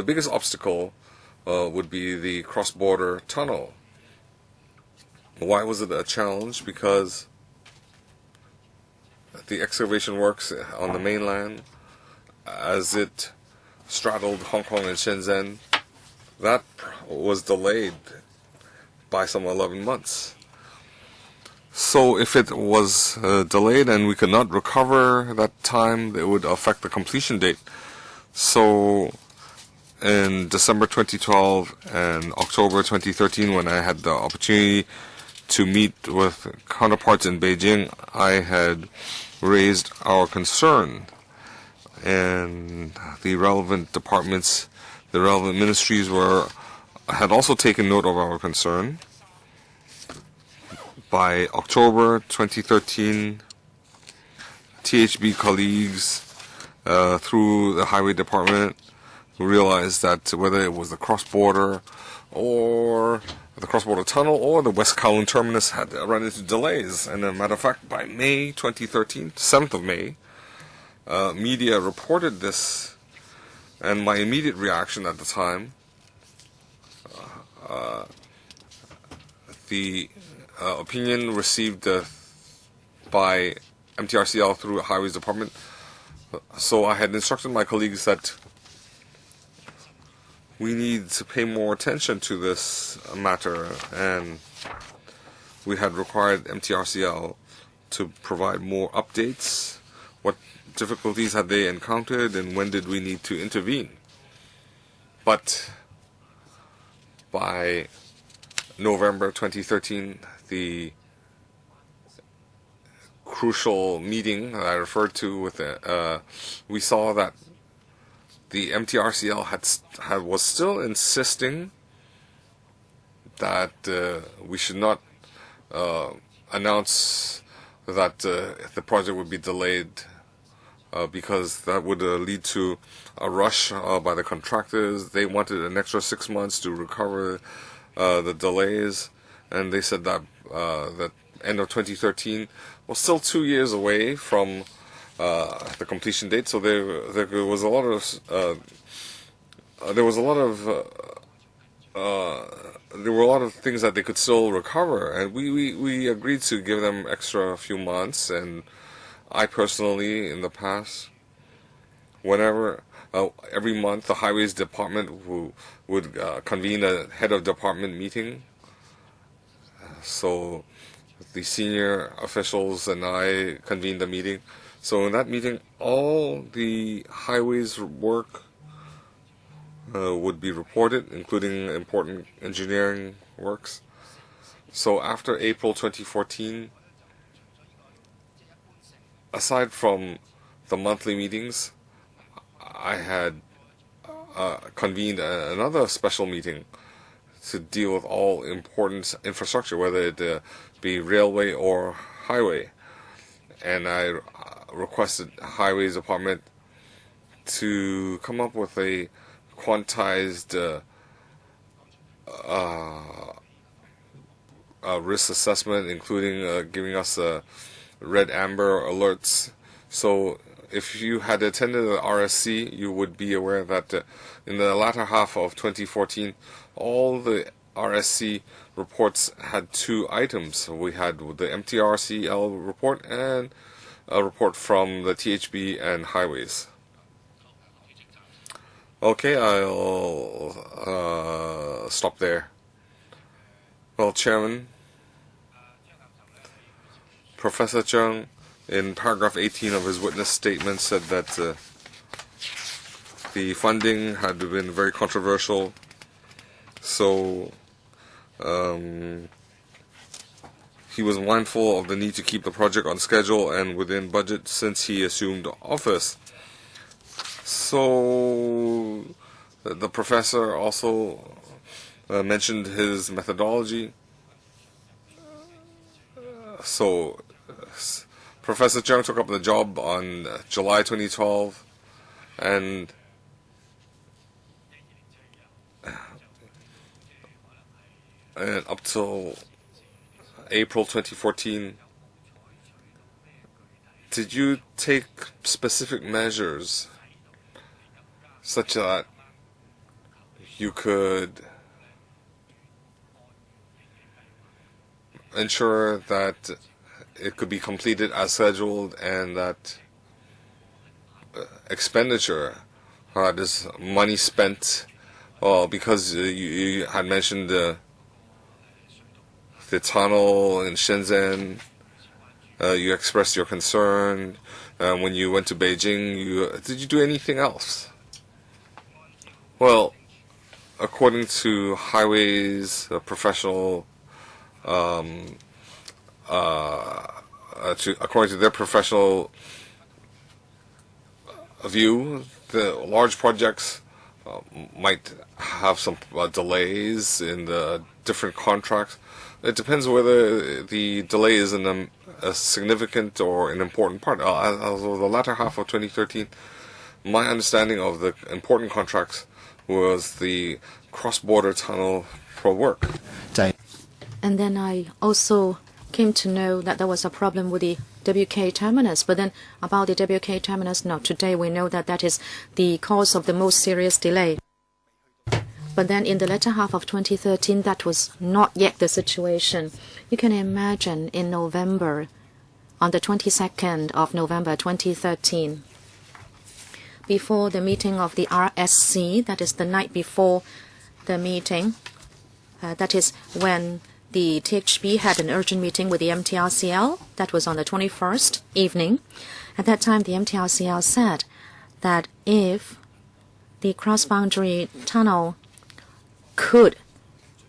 biggest obstacle would be the cross-border tunnel. Why was it a challenge? Because the excavation works on the mainland, as it straddled Hong Kong and Shenzhen, that was delayed by some 11 months. So if it was delayed and we could not recover that time, it would affect the completion date. So in December 2012 and October 2013, when I had the opportunity to meet with counterparts in Beijing, I had raised our concern, and the relevant departments, the relevant ministries had also taken note of our concern. By October 2013, THB colleagues through the Highway Department realized that whether it was the cross-border or the cross-border tunnel or the West Kowloon terminus had run into delays. And as a matter of fact, by May 2013, 7th of May, media reported this, and my immediate reaction at the time, the opinion received by MTRCL through Highways Department. So I had instructed my colleagues that we need to pay more attention to this matter, and we had required MTRCL to provide more updates. What difficulties had they encountered, and when did we need to intervene? But by November 2013, the crucial meeting that I referred to with we saw that the MTRCL was still insisting that we should not announce that the project would be delayed because that would lead to a rush by the contractors. They wanted an extra 6 months to recover the delays, and they said that that end of 2013 was still 2 years away from the completion date. So there was a lot of things that they could still recover, and we agreed to give them extra few months. And I personally, in the past, whenever every month the Highways Department would convene a head of department meeting. So the senior officials and I convened a meeting. So in that meeting, all the highways work would be reported, including important engineering works. So after April 2014, aside from the monthly meetings, I had convened another special meeting to deal with all important infrastructure, whether it be railway or highway. And I requested Highways Department to come up with a quantized risk assessment, including giving us red amber alerts. So if you had attended the RSC, you would be aware that in the latter half of 2014, all the RSC reports had two items. We had the MTRCL report and a report from the THB and highways. Okay, I'll stop there. Well, Chairman, Professor Zheng, in paragraph 18 of his witness statement, said that the funding had been very controversial, so he was mindful of the need to keep the project on schedule and within budget since he assumed office. So the professor also mentioned his methodology. So Professor Zheng took up the job on July 2012, and up till April 2014, did you take specific measures such that you could ensure that it could be completed as scheduled and that expenditure, this money spent, because you had mentioned the tunnel in Shenzhen, you expressed your concern. When you went to Beijing, did you do anything else? Well, according to Highways professional, according to their professional view, the large projects might have some delays in the different contracts. It depends whether the delay is in a significant or an important part. As of the latter half of 2013, my understanding of the important contracts was the cross-border tunnel for work. And then I also came to know that there was a problem with the WK terminus. But then about the WK terminus, now today we know that that is the cause of the most serious delay. But then in the latter half of 2013, that was not yet the situation. You can imagine in November, on the 22nd of November 2013, before the meeting of the RSC, that is the night before the meeting, that is when the THB had an urgent meeting with the MTRCL. That was on the 21st evening. At that time, the MTRCL said that if the cross-boundary tunnel could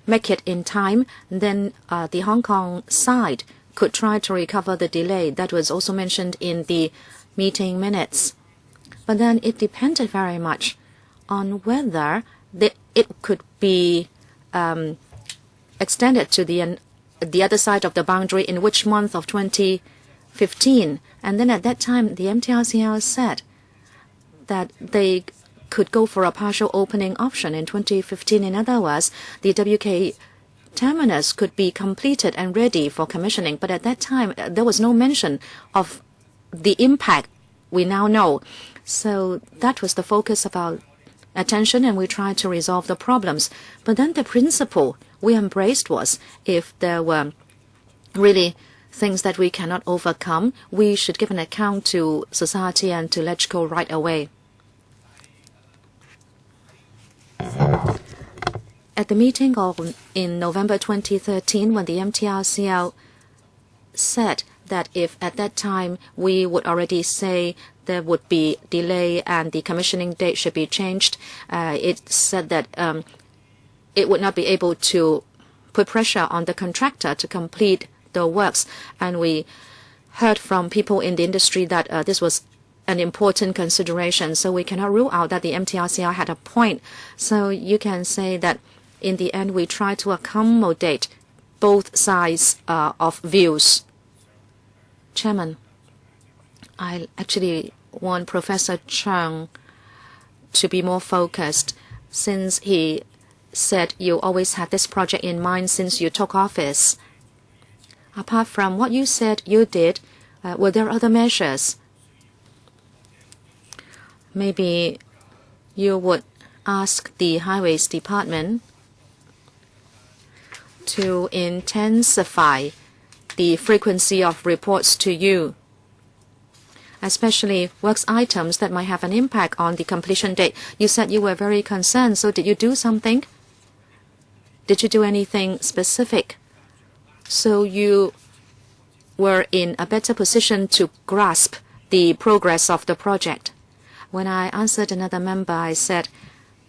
make it in time, then the Hong Kong side could try to recover the delay. That was also mentioned in the meeting minutes. But then it depended very much on whether it could be extended to the other side of the boundary in which month of 2015. And then at that time, the MTRCL said that they could go for a partial opening option in 2015. In other words, the WK terminus could be completed and ready for commissioning. But at that time, there was no mention of the impact we now know. So that was the focus of our attention, and we tried to resolve the problems. But then the principle we embraced was, if there were really things that we cannot overcome, we should give an account to society and to LegCo right away. At the meeting in November 2013, when the MTRCL said that if at that time we would already say there would be delay and the commissioning date should be changed, it said that it would not be able to put pressure on the contractor to complete the works. And we heard from people in the industry that this was an important consideration. So we cannot rule out that the MTRCL had a point. So you can say that in the end, we try to accommodate both sides of views. Chairman, I actually want Professor Chung to be more focused, since he said you always had this project in mind since you took office. Apart from what you said you did, were there other measures? Maybe you would ask the Highways Department to intensify the frequency of reports to you, especially works items that might have an impact on the completion date. You said you were very concerned, so did you do something? Did you do anything specific so you were in a better position to grasp the progress of the project? When I answered another member, I said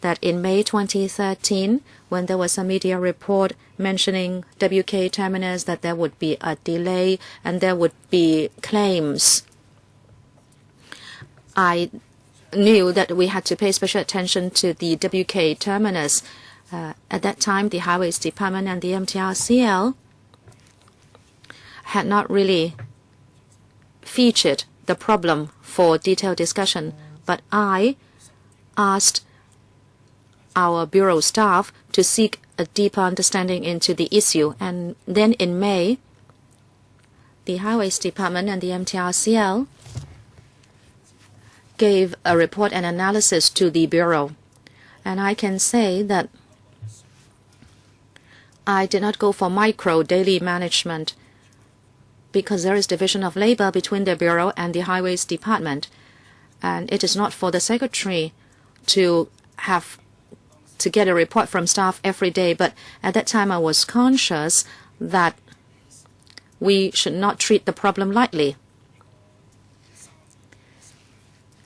that in May 2013, when there was a media report mentioning WK terminus, that there would be a delay and there would be claims, I knew that we had to pay special attention to the WK terminus. At that time, the Highways Department and the MTRCL had not really featured the problem for detailed discussion, but I asked our bureau staff to seek a deeper understanding into the issue. And then in May, the Highways Department and the MTRCL gave a report and analysis to the bureau. And I can say that I did not go for micro daily management, because there is division of labor between the bureau and the Highways Department. And it is not for the secretary to have to get a report from staff every day. But at that time, I was conscious that we should not treat the problem lightly.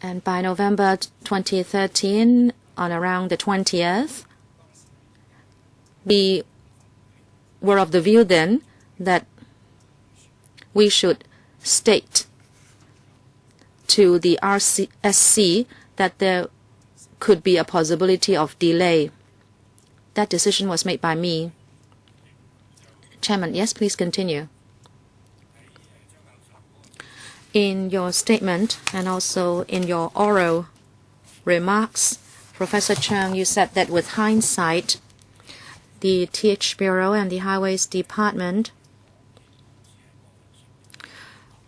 And by November 2013, on around the 20th, we were of the view then that we should state to the RCSC that there could be a possibility of delay. That decision was made by me. Chairman, yes, please continue. In your statement and also in your oral remarks, Professor Chung, you said that with hindsight, the TH Bureau and the Highways Department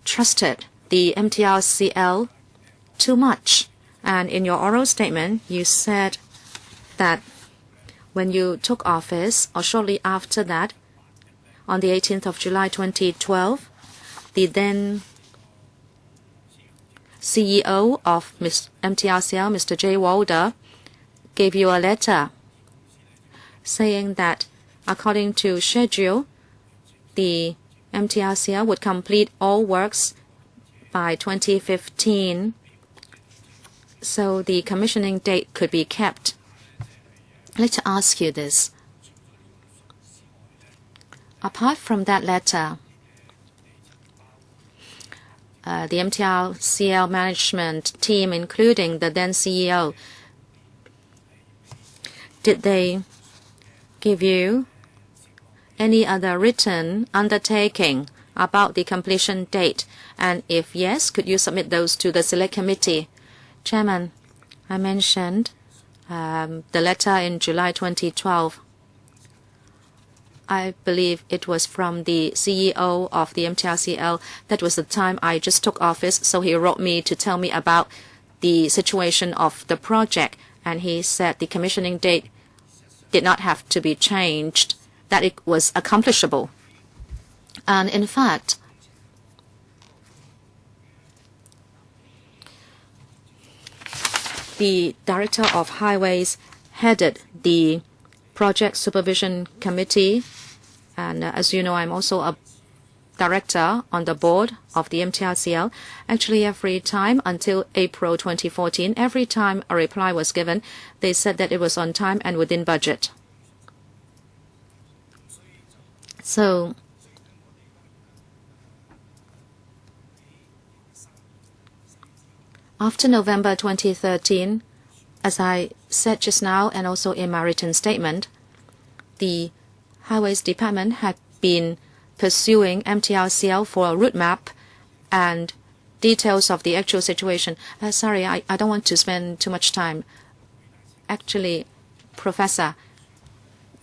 trusted the MTRCL too much. And in your oral statement, you said that when you took office, or shortly after that, on the 18th of July 2012, the then CEO of MTRCL, Mr. J. Walder, gave you a letter saying that according to schedule, the MTRCL would complete all works by 2015, so the commissioning date could be kept. I'd like to ask you this. Apart from that letter, the MTRCL management team, including the then CEO, did they give you any other written undertaking about the completion date? And if yes, could you submit those to the Select Committee? Chairman, I mentioned the letter in July 2012. I believe it was from the CEO of the MTRCL. That was the time I just took office, so he wrote me to tell me about the situation of the project, and he said the commissioning date did not have to be changed, that it was accomplishable. And in fact, the Director of Highways headed the Project Supervision Committee, and as you know, I'm also a director on the board of the MTRCL. Actually, every time until April 2014, every time a reply was given, they said that it was on time and within budget. So After November 2013, as I said just now and also in my written statement, the Highways Department had been pursuing MTRCL for a route map and details of the actual situation. Sorry, I don't want to spend too much time. Actually, Professor,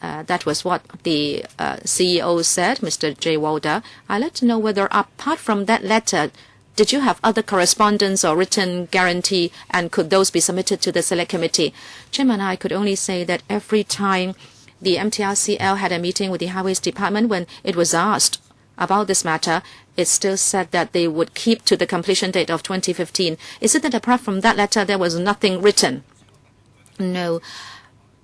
that was what the CEO said, Mr. J. Walder. I'd like to know whether, apart from that letter, did you have other correspondence or written guarantee, and could those be submitted to the Select Committee? Chairman, I could only say that every time the MTRCL had a meeting with the Highways Department, when it was asked about this matter, it still said that they would keep to the completion date of 2015. Is it that apart from that letter, there was nothing written? No.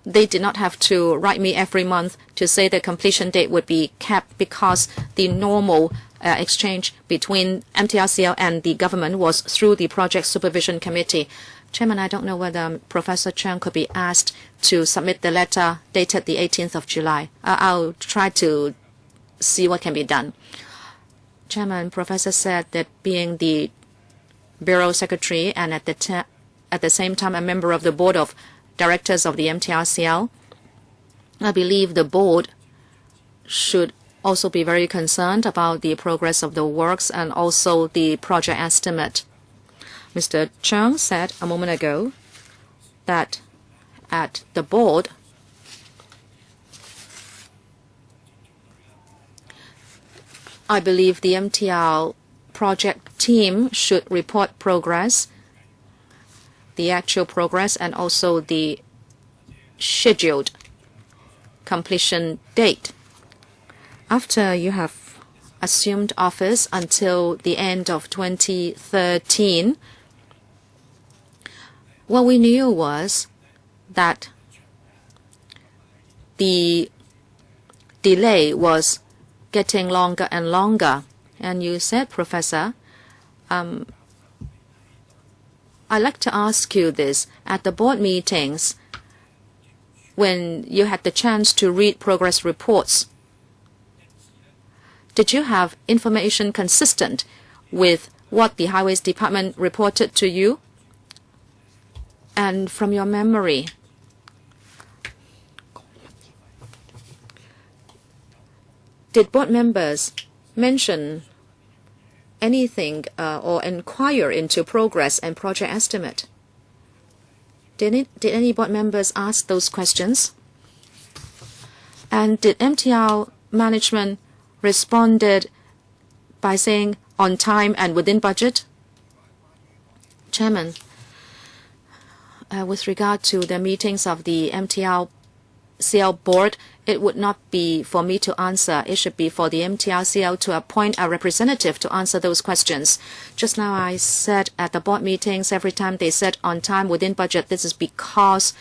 They did not have to write me every month to say the completion date would be kept, because the normal exchange between MTRCL and the government was through the Project Supervision Committee. Chairman, I don't know whether Professor Chang could be asked to submit the letter dated the 18th of July. I'll try to see what can be done. Chairman, Professor said that being the Bureau Secretary and at the same time a member of the Board of Directors of the MTRCL, I believe the board should also be very concerned about the progress of the works and also the project estimate. Mr. Chung said a moment ago that at the board, I believe the MTR project team should report progress, the actual progress, and also the scheduled completion date. After you have assumed office until the end of 2013, what we knew was that the delay was getting longer and longer. And you said, Professor, I'd like to ask you this. At the board meetings, when you had the chance to read progress reports, did you have information consistent with what the Highways Department reported to you? And from your memory, did board members mention anything or inquire into progress and project estimate? Did any board members ask those questions? And did MTR management responded by saying on time and within budget? Chairman, with regard to the meetings of the MTRCL board, it would not be for me to answer. It should be for the MTRCL to appoint a representative to answer those questions. Just now I said at the board meetings, every time they said on time within budget, this is because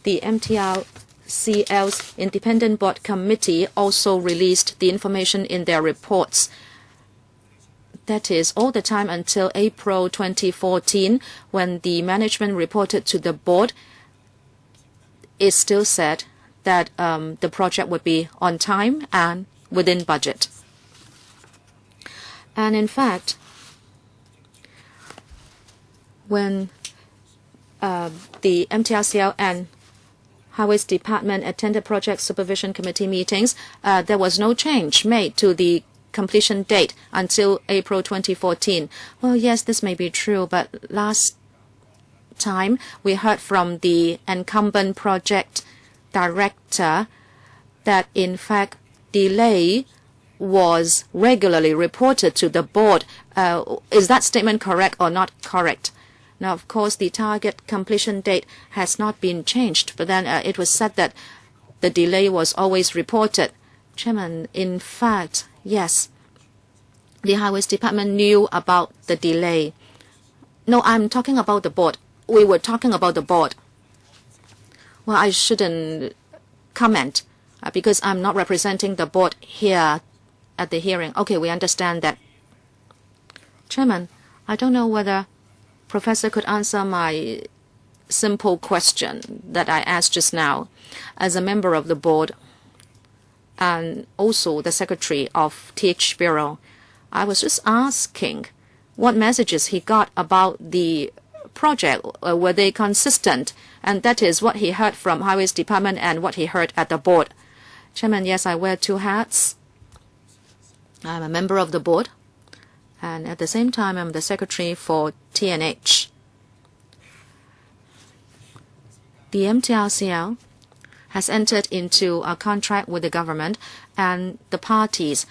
the MTRCL's independent board committee also released the information in their reports. That is, all the time until April 2014, when the management reported to the board, it still said that the project would be on time and within budget. And in fact, when the MTRCL and Highways Department attended Project Supervision Committee meetings, there was no change made to the completion date until April 2014. Well, yes, this may be true, but last time we heard from the incumbent project director that in fact delay was regularly reported to the board. Is that statement correct or not correct? Now, of course, the target completion date has not been changed, but then it was said that the delay was always reported. Chairman, in fact, yes, the Highways Department knew about the delay. No, I'm talking about the board. We were talking about the board. Well, I shouldn't comment because I'm not representing the board here at the hearing. Okay, we understand that. Chairman, I don't know whether Professor could answer my simple question that I asked just now. As a member of the board and also the secretary of TH Bureau, I was just asking what messages he got about the project. Were they consistent? And that is what he heard from Highways Department and what he heard at the board. Chairman, yes, I wear two hats. I'm a member of the board, and at the same time, I'm the secretary for TNH. The MTRCL has entered into a contract with the government, and the parties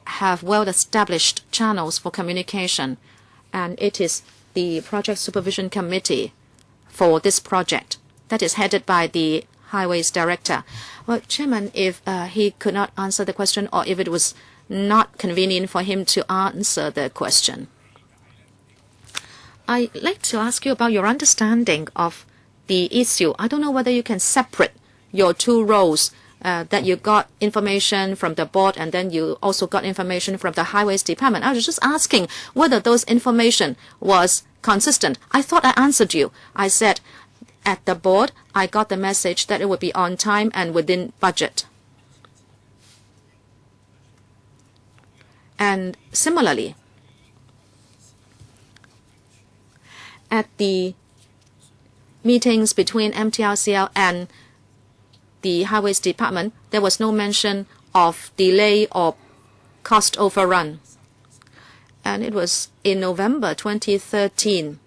have well-established channels for communication, and it is the Project Supervision Committee for this project that is headed by the Highways Director. Well, Chairman, if he could not answer the question, or if it was not convenient for him to answer the question, I'd like to ask you about your understanding of the issue. I don't know whether you can separate your two roles, that you got information from the board and then you also got information from the Highways Department. I was just asking whether those information was consistent. I thought I answered you. I said at the board, I got the message that it would be on time and within budget. And similarly, at the meetings between MTRCL and the Highways Department, there was no mention of delay or cost overrun. And it was in November 2013.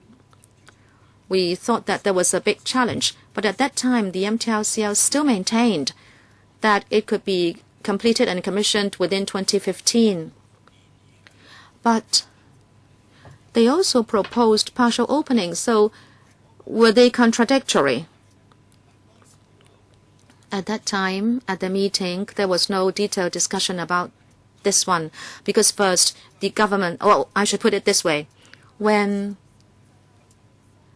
We thought that there was a big challenge, but at that time, the MTRCL still maintained that it could be completed and commissioned within 2015. But they also proposed partial openings, so were they contradictory? At that time, at the meeting, there was no detailed discussion about this one, because first, the government, well, I should put it this way, when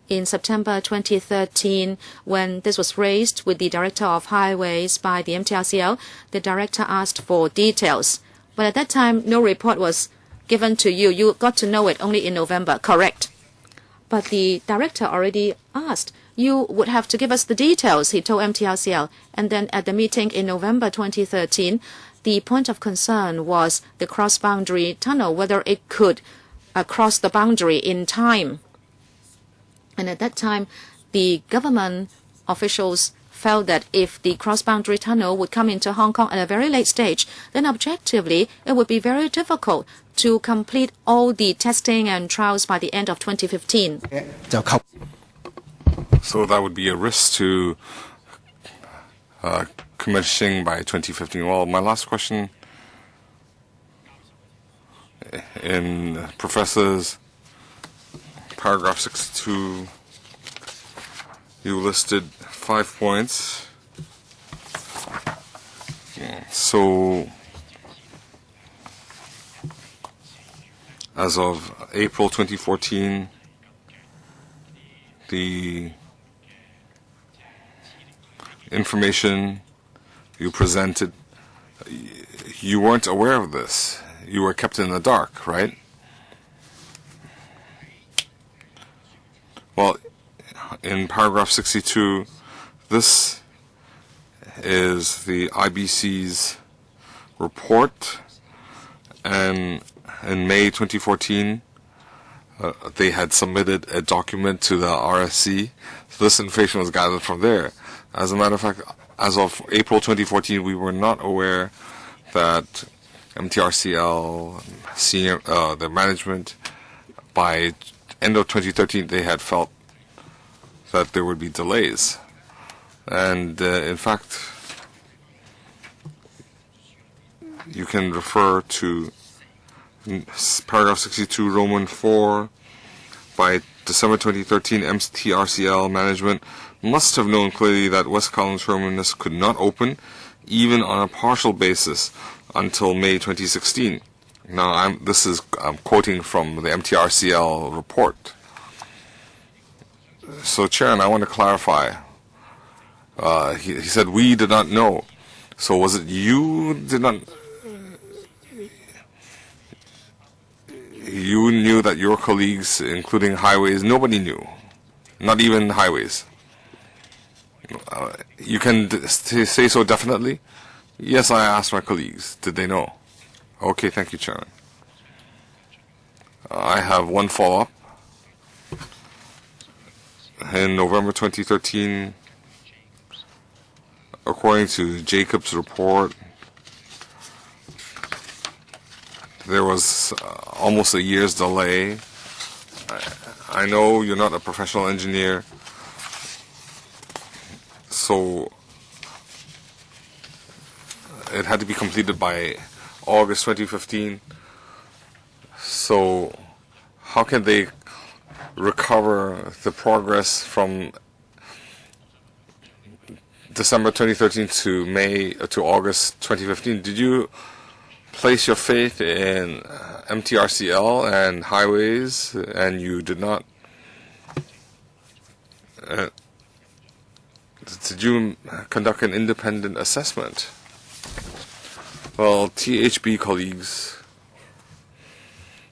in September 2013, when this was raised with the Director of Highways by the MTRCL, the Director asked for details. But at that time, no report was given to you. You got to know it only in November, correct? But the Director already asked. You would have to give us the details, he told MTRCL. And then at the meeting in November 2013, the point of concern was the cross-boundary tunnel, whether it could cross the boundary in time. And at that time, the government officials felt that if the cross-boundary tunnel would come into Hong Kong at a very late stage, then objectively, it would be very difficult to complete all the testing and trials by the end of 2015. So that would be a risk to commissioning by 2015. Well, my last question, in Professor's paragraph 62, you listed 5 points. So, as of April 2014, the information you presented, you weren't aware of this. You were kept in the dark, right? Well, in paragraph 62, this is the IBC's report, and in May 2014, they had submitted a document to the RSC. So this information was gathered from there. As a matter of fact, as of April 2014, we were not aware that MTRCL, senior, the management, by end of 2013, they had felt that there would be delays. And in fact, you can refer to paragraph 62, Roman 4, by December 2013, MTRCL management must have known clearly that West Kowloon Terminus could not open, even on a partial basis, until May 2016. Now, I'm quoting from the MTRCL report. So, Chairman, I want to clarify. He said, we did not know. So was it you did not... You knew that your colleagues, including Highways, nobody knew, not even Highways. You can say so definitely? Yes, I asked my colleagues. Did they know? Okay, thank you, Chairman. I have one follow-up. In November 2013, according to Jacob's report, there was almost a year's delay. I know you're not a professional engineer, so it had to be completed by August 2015. So how can they recover the progress from December 2013 to August 2015? Did you place your faith in MTRCL and highways, and you did not? Did you conduct an independent assessment? Well, THB colleagues,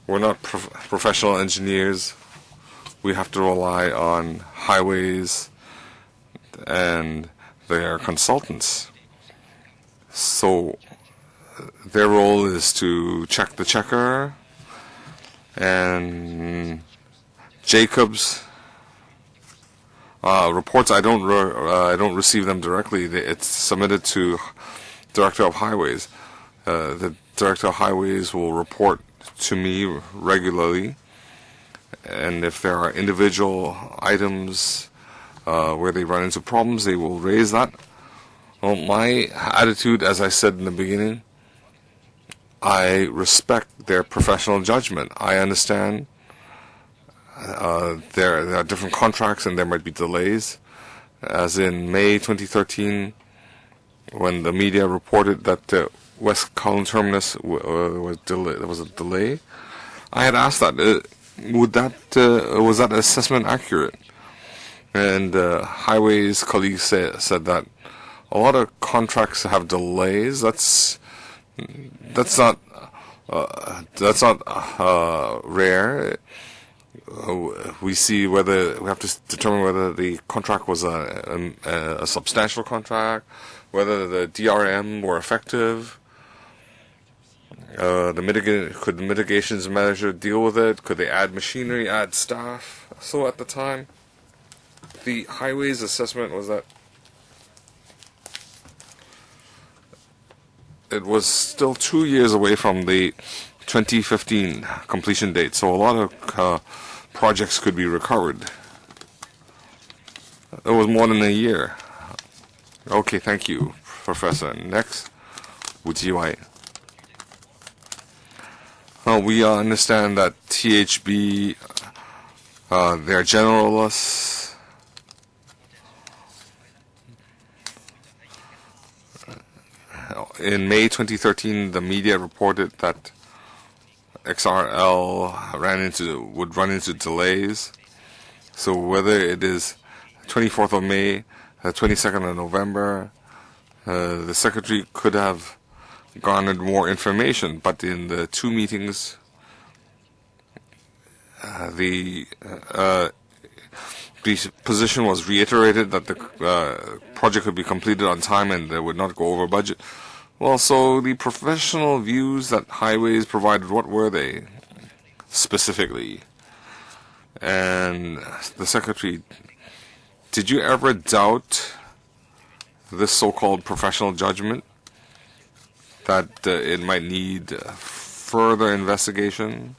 we're not professional engineers. We have to rely on highways and their consultants. So their role is to check the checker, and Jacob's reports, I don't receive them directly. It's submitted to Director of Highways. The Director of Highways will report to me regularly, and if there are individual items where they run into problems, they will raise that. Well, my attitude, as I said in the beginning, I respect their professional judgment. I understand there are different contracts and there might be delays. As in May 2013, when the media reported that the West Kowloon terminus there was a delay, I had asked that, was that assessment accurate? And Highways colleagues said that a lot of contracts have delays. That's not rare. We have to determine whether the contract was a substantial contract, whether the DRM were effective. Could the mitigations measure deal with it? Could they add machinery, add staff? So at the time, the highways assessment was that it was still 2 years away from the 2015 completion date, so a lot of projects could be recovered. It was more than a year. Okay, thank you, Professor. Next, Wu Jiwai. We understand that THB, they're generalists. In May 2013, the media reported that XRL would run into delays. So whether it is 24th of May, 22nd of November, the Secretary could have garnered more information, but in the two meetings, the position was reiterated that the project could be completed on time and they would not go over budget. Well, so the professional views that highways provided, what were they specifically? And the Secretary, did you ever doubt this so-called professional judgment, that it might need further investigation,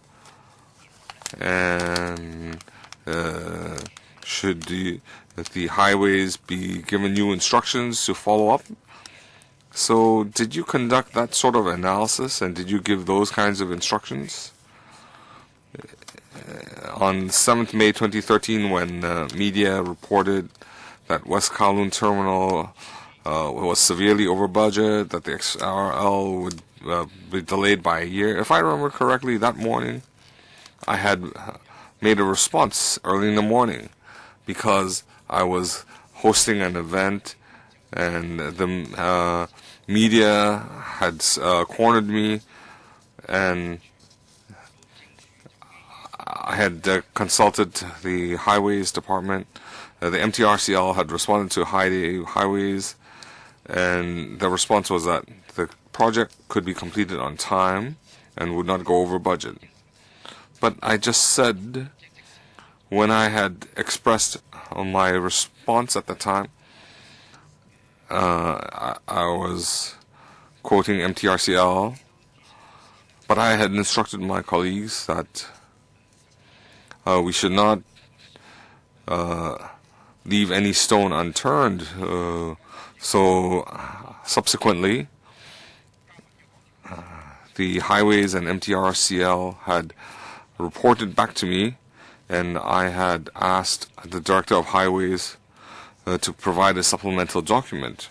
and should the highways be given new instructions to follow up? So did you conduct that sort of analysis, and did you give those kinds of instructions? On 7th May 2013, when media reported that West Kowloon Terminal was severely over budget, that the XRL would be delayed by a year, if I remember correctly, that morning I had made a response early in the morning because I was hosting an event and the media had cornered me, and I had consulted the highways department. The MTRCL had responded to highways, and the response was that the project could be completed on time and would not go over budget. But I just said, when I had expressed my response at the time, I was quoting MTRCL, but I had instructed my colleagues that we should not leave any stone unturned. So subsequently, the Highways and MTRCL had reported back to me, and I had asked the Director of Highways to provide a supplemental document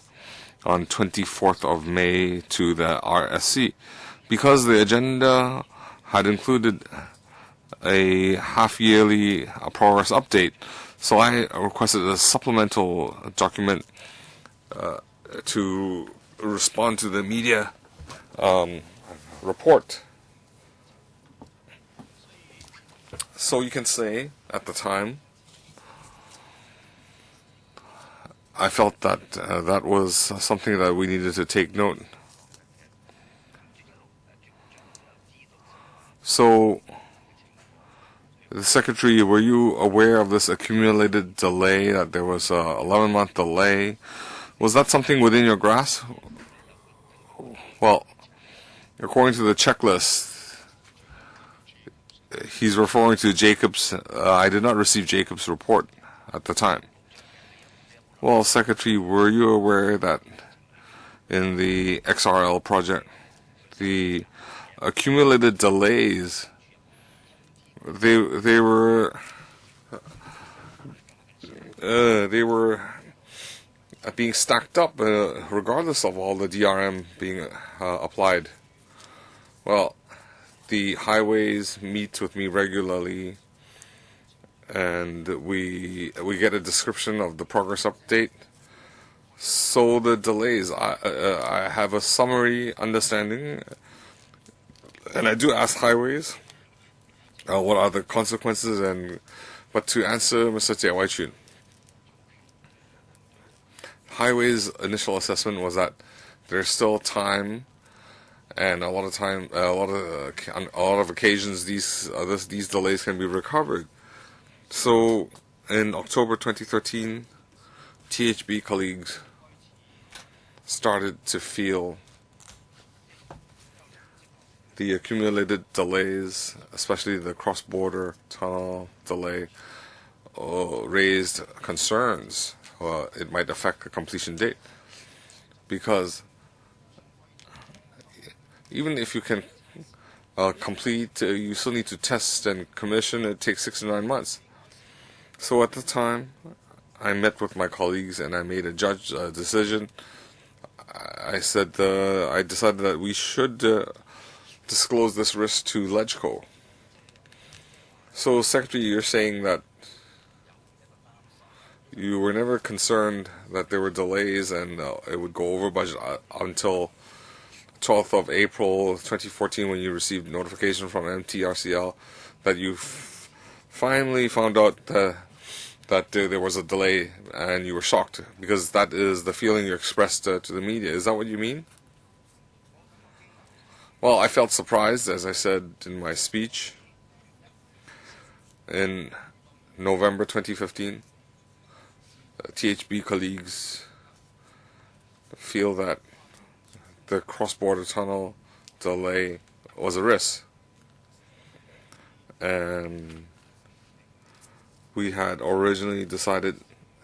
on 24th of May to the RSC, because the agenda had included a half-yearly progress update. So I requested a supplemental document to respond to the media report. So you can say, at the time, I felt that that was something that we needed to take note. So, the Secretary, were you aware of this accumulated delay, that there was an 11-month delay? Was that something within your grasp? Well, according to the checklist, he's referring to Jacob's. I did not receive Jacob's report at the time. Well, Secretary, were you aware that in the XRL project, the accumulated delays, they were being stacked up regardless of all the DRM being applied? Well, the Highways meets with me regularly, and we get a description of the progress update. So the delays, I have a summary understanding, and I do ask Highways what are the consequences, but to answer Mr. Jie Wai-chun, Highways' initial assessment was that there's still time, and a lot of occasions these delays can be recovered. So in October 2013, THB colleagues started to feel the accumulated delays, especially the cross-border tunnel delay, raised concerns. It might affect the completion date, because even if you can complete, you still need to test and commission. It takes 6 to 9 months. So at the time, I met with my colleagues and I made a decision. I said I decided that we should disclose this risk to LegCo. So, Secretary, you're saying that you were never concerned that there were delays and it would go over budget until 12th of April 2014, when you received notification from MTRCL that you finally found out that there was a delay, and you were shocked, because that is the feeling you expressed to the media. Is that what you mean? Well, I felt surprised, as I said in my speech. In November 2015, THB colleagues feel that the cross-border tunnel delay was a risk. And we had originally decided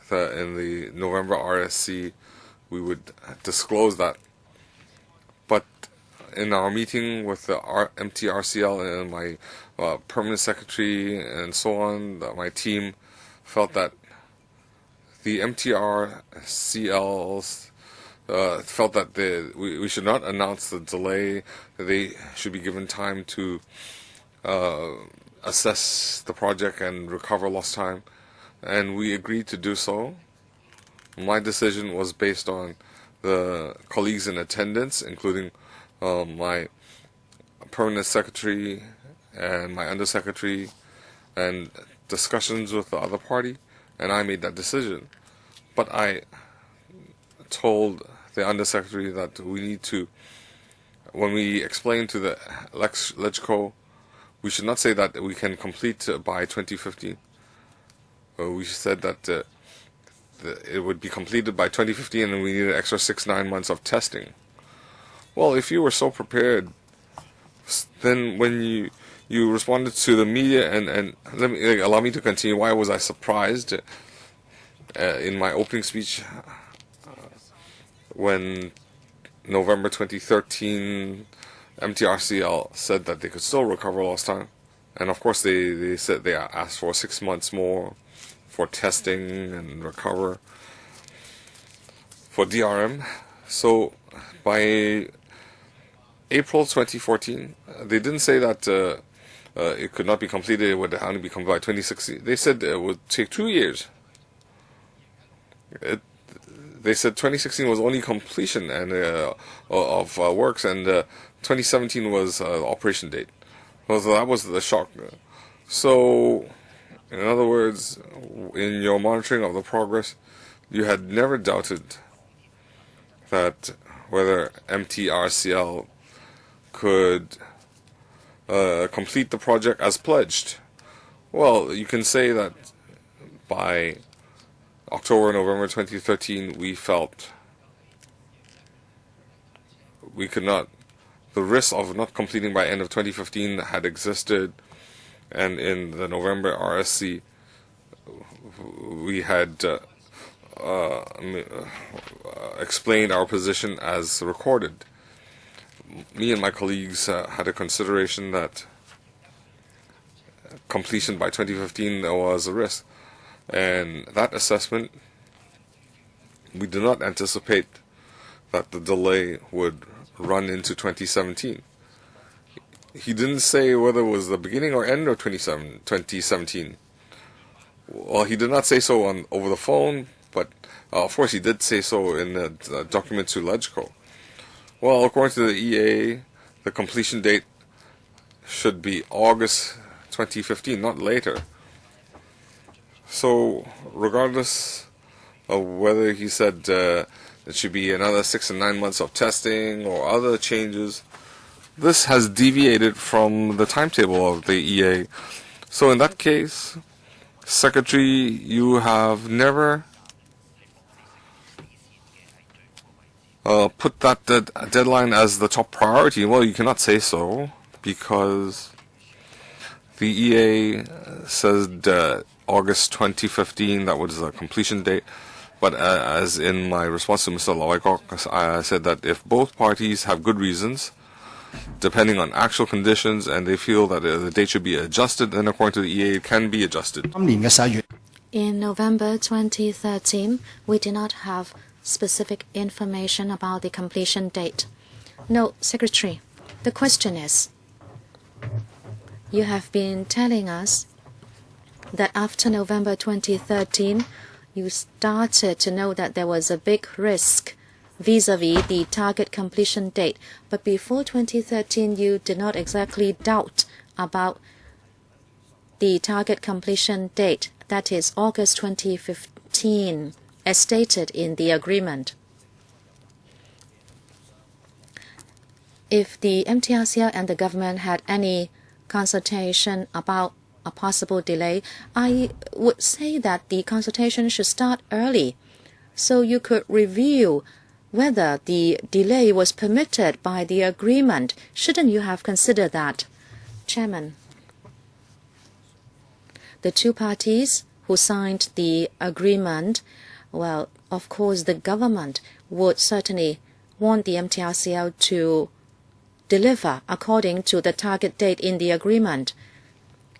that in the November RSC we would disclose that. But in our meeting with the MTRCL and my permanent secretary and so on, my team felt that the MTRCLs felt that we should not announce the delay. They should be given time to assess the project and recover lost time, and we agreed to do so. My decision was based on the colleagues in attendance, including my permanent secretary and my undersecretary, and discussions with the other party, and I made that decision. But I told the undersecretary that we need to, when we explain to the LegCo we should not say that we can complete by 2015. We said that it would be completed by 2015 and we need an extra 6-9 months of testing. Well, if you were so prepared, then when you responded to the media and allow me to continue. Why was I surprised in my opening speech when November 2013 MTRCL said that they could still recover lost time? And of course they said they asked for 6 months more for testing and recover for DRM. So by April 2014, they didn't say that it could not be completed, it would only be completed by 2016. They said it would take 2 years. They said 2016 was only completion and of works, and 2017 was operation date. So that was the shock. So, in other words, in your monitoring of the progress, you had never doubted that whether MTRCL could complete the project as pledged. Well, you can say that by October, November 2013, we felt we could not, the risk of not completing by end of 2015 had existed, and in the November RSC, we had explained our position as recorded. Me and my colleagues had a consideration that completion by 2015 was a risk. And that assessment, we do not anticipate that the delay would run into 2017. He didn't say whether it was the beginning or end of 2017. Well, he did not say so over the phone, but of course he did say so in the document to LegCo. Well, according to the EA, the completion date should be August 2015, not later. So, regardless of whether he said it should be another 6 and 9 months of testing or other changes, this has deviated from the timetable of the EA. So in that case, Secretary, you have never put that deadline as the top priority. Well, you cannot say so, because the EA said August 2015, that was the completion date. But as in my response to Mr. Loikok, I said that if both parties have good reasons, depending on actual conditions, and they feel that the date should be adjusted, then according to the EA, it can be adjusted. In November 2013, we did not have specific information about the completion date. No, Secretary, the question is, you have been telling us that after November 2013, you started to know that there was a big risk vis-a-vis the target completion date. But before 2013, you did not exactly doubt about the target completion date, that is August 2015, as stated in the agreement. If the MTRCL and the government had any consultation about a possible delay, I would say that the consultation should start early, so you could review whether the delay was permitted by the agreement. Shouldn't you have considered that? Chairman, the two parties who signed the agreement, well, of course the government would certainly want the MTRCL to deliver according to the target date in the agreement.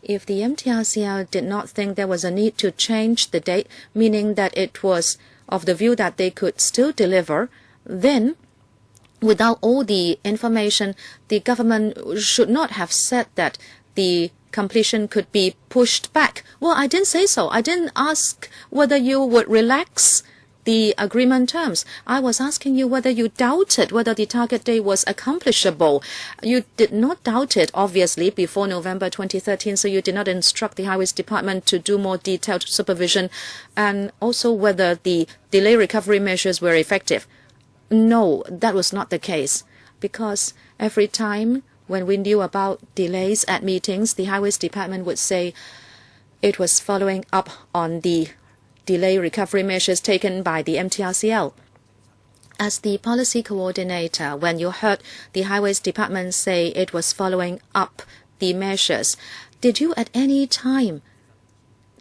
If the MTRCL did not think there was a need to change the date, meaning that it was of the view that they could still deliver, then without all the information, the government should not have said that the completion could be pushed back. Well, I didn't say so. I didn't ask whether you would relax the agreement terms. I was asking you whether you doubted whether the target date was accomplishable. You did not doubt it, obviously, before November 2013, so you did not instruct the Highways Department to do more detailed supervision, and also whether the delay recovery measures were effective. No, that was not the case, because every time when we knew about delays at meetings, the Highways Department would say it was following up on the delay recovery measures taken by the MTRCL. As the policy coordinator, when you heard the Highways Department say it was following up the measures, did you at any time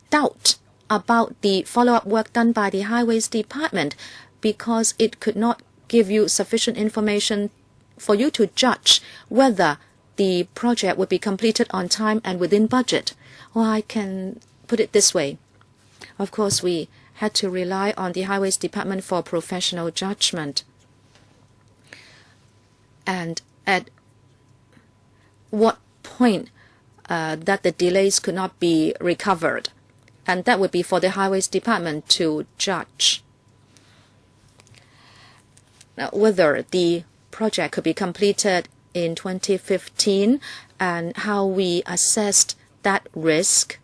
doubt about the follow-up work done by the Highways Department because it could not give you sufficient information for you to judge whether the project would be completed on time and within budget? Or I can put it this way. Of course, we had to rely on the Highways Department for professional judgment. And at what point that the delays could not be recovered? And that would be for the Highways Department to judge. Now, whether the project could be completed in 2015 and how we assessed that risk,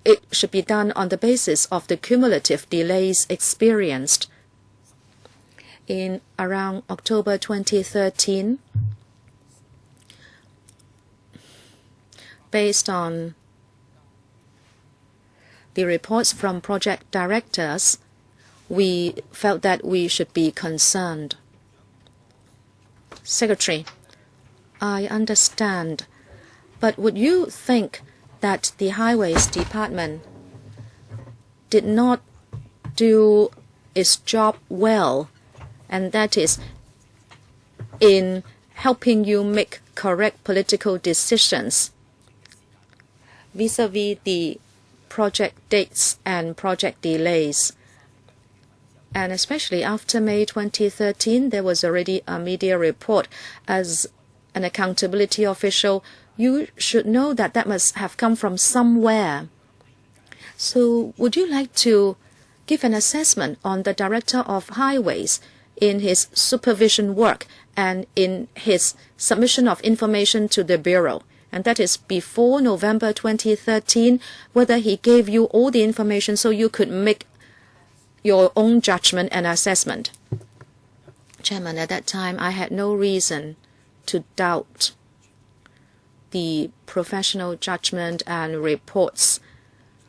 it should be done on the basis of the cumulative delays experienced. In around October 2013, based on the reports from project directors, we felt that we should be concerned. Secretary, I understand, but would you think that the Highways Department did not do its job well, and that is in helping you make correct political decisions vis-à-vis the project dates and project delays? And especially after May 2013, there was already a media report. As an accountability official, you should know that that must have come from somewhere. So would you like to give an assessment on the Director of Highways in his supervision work and in his submission of information to the Bureau? And that is before November 2013, whether he gave you all the information so you could make your own judgment and assessment. Chairman, at that time, I had no reason to doubt the professional judgment and reports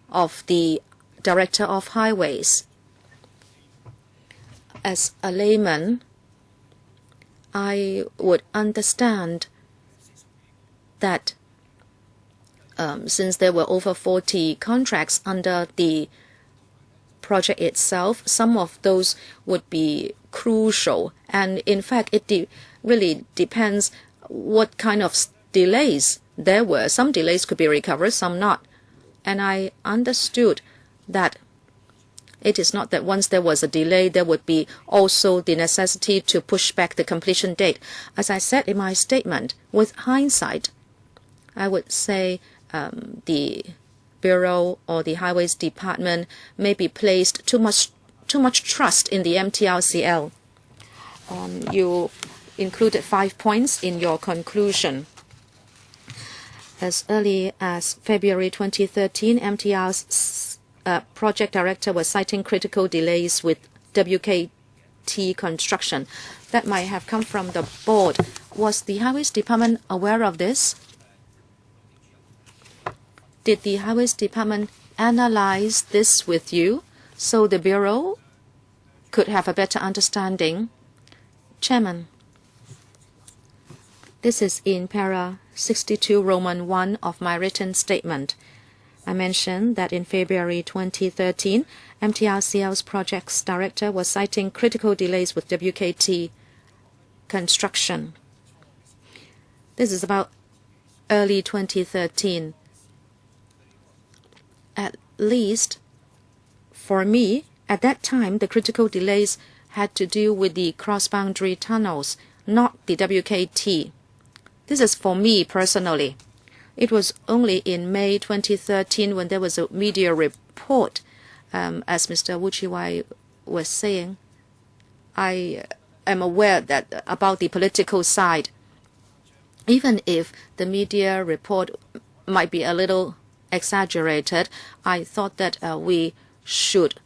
of the Director of Highways. As a layman, I would understand that since there were over 40 contracts under the project itself, some of those would be crucial. And in fact, it really depends what kind of delays there were. Some delays could be recovered, some not. And I understood that it is not that once there was a delay, there would be also the necessity to push back the completion date. As I said in my statement, with hindsight, I would say the Bureau or the Highways Department maybe placed too much trust in the MTRCL. You included 5 points in your conclusion. As early as February 2013, MTR's project director was citing critical delays with WKT construction. That might have come from the board. Was the Highways Department aware of this? Did the Highways Department analyze this with you so the Bureau could have a better understanding? Chairman, this is in para 62 Roman 1 of my written statement. I mentioned that in February 2013, MTRCL's projects director was citing critical delays with WKT construction. This is about early 2013. At least for me, at that time, the critical delays had to do with the cross-boundary tunnels, not the WKT. This is for me personally. It was only in May 2013 when there was a media report, as Mr. Wu Chi-wai was saying. I am aware that about the political side. Even if the media report might be a little exaggerated, I thought that we should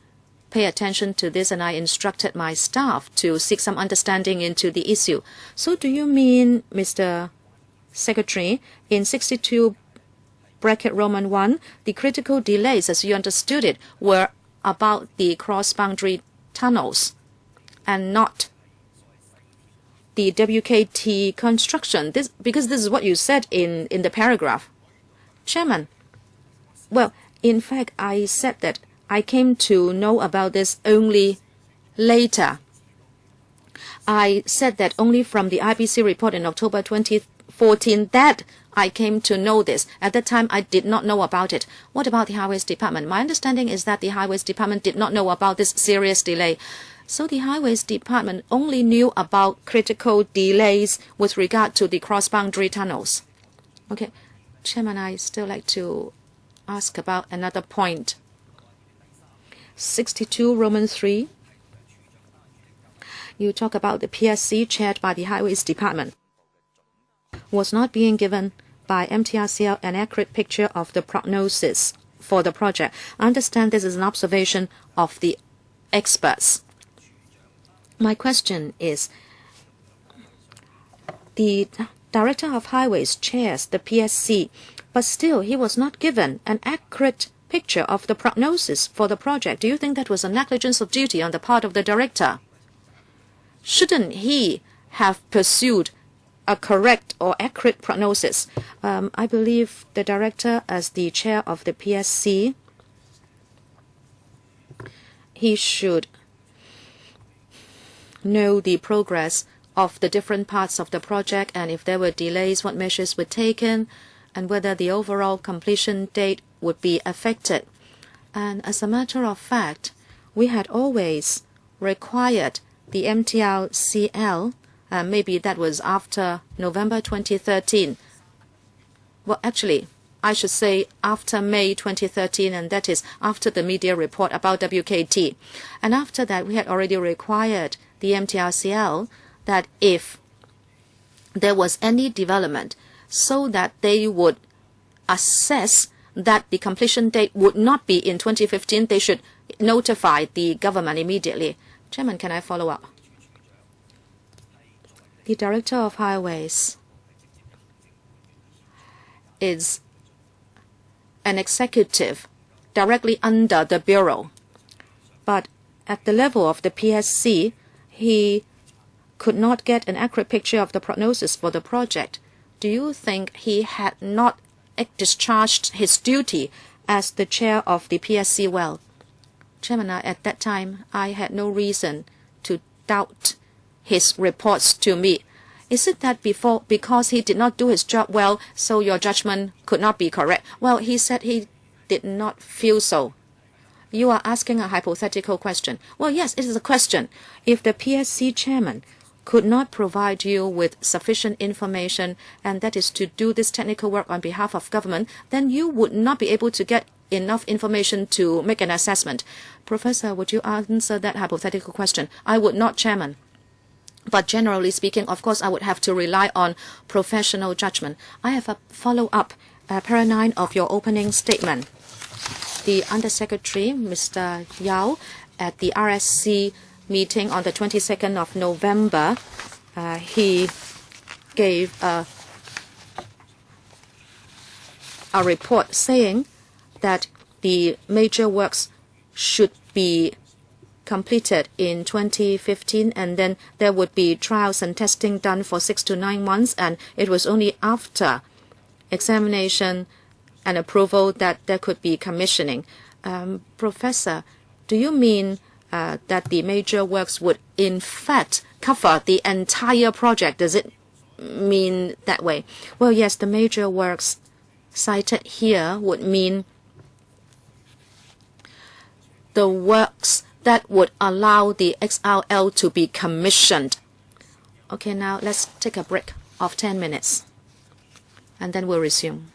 pay attention to this, and I instructed my staff to seek some understanding into the issue. So do you mean, Mr. Secretary, in 62 bracket Roman 1, the critical delays, as you understood it, were about the cross-boundary tunnels and not the WKT construction? Because this is what you said in the paragraph. Chairman, well, in fact, I said that I came to know about this only later. I said that only from the IBC report in October 2014 that I came to know this. At that time, I did not know about it. What about the Highways Department? My understanding is that the Highways Department did not know about this serious delay. So the Highways Department only knew about critical delays with regard to the cross-boundary tunnels. Okay, Chairman, I still like to ask about another point. 62 Roman 3. You talk about the PSC chaired by the Highways Department was not being given by MTRCL an accurate picture of the prognosis for the project. I understand this is an observation of the experts. My question is, the Director of Highways chairs the PSC, but still he was not given an accurate picture of the prognosis for the project. Do you think that was a negligence of duty on the part of the director? Shouldn't he have pursued a correct or accurate prognosis? I believe the director, as the chair of the PSC, he should know the progress of the different parts of the project, and if there were delays, what measures were taken, and whether the overall completion date would be affected. And as a matter of fact, we had always required the MTRCL, maybe that was after November 2013. Well, actually, I should say after May 2013, and that is after the media report about WKT. And after that, we had already required the MTRCL that if there was any development, so that they would assess that the completion date would not be in 2015, they should notify the government immediately. Chairman, can I follow up? The Director of Highways is an executive directly under the Bureau, but at the level of the PSC, he could not get an accurate picture of the prognosis for the project. Do you think he had not discharged his duty as the chair of the PSC well? Chairman, at that time, I had no reason to doubt his reports to me. Is it that because he did not do his job well, so your judgment could not be correct? Well, he said he did not feel so. You are asking a hypothetical question. Well, yes, it is a question. If the PSC chairman could not provide you with sufficient information, and that is to do this technical work on behalf of government, then you would not be able to get enough information to make an assessment. Professor, would you answer that hypothetical question? I would not, Chairman. But generally speaking, of course, I would have to rely on professional judgment. I have a follow-up, para 9 of your opening statement. The Undersecretary, Mr. Yao, at the RSC meeting on the 22nd of November, he gave a report saying that the major works should be completed in 2015, and then there would be trials and testing done for 6 to 9 months, and it was only after examination and approval that there could be commissioning. Professor, do you mean that the major works would in fact cover the entire project? Does it mean that way? Well, yes, the major works cited here would mean the works that would allow the XRL to be commissioned. Okay, now let's take a break of 10 minutes, and then we'll resume.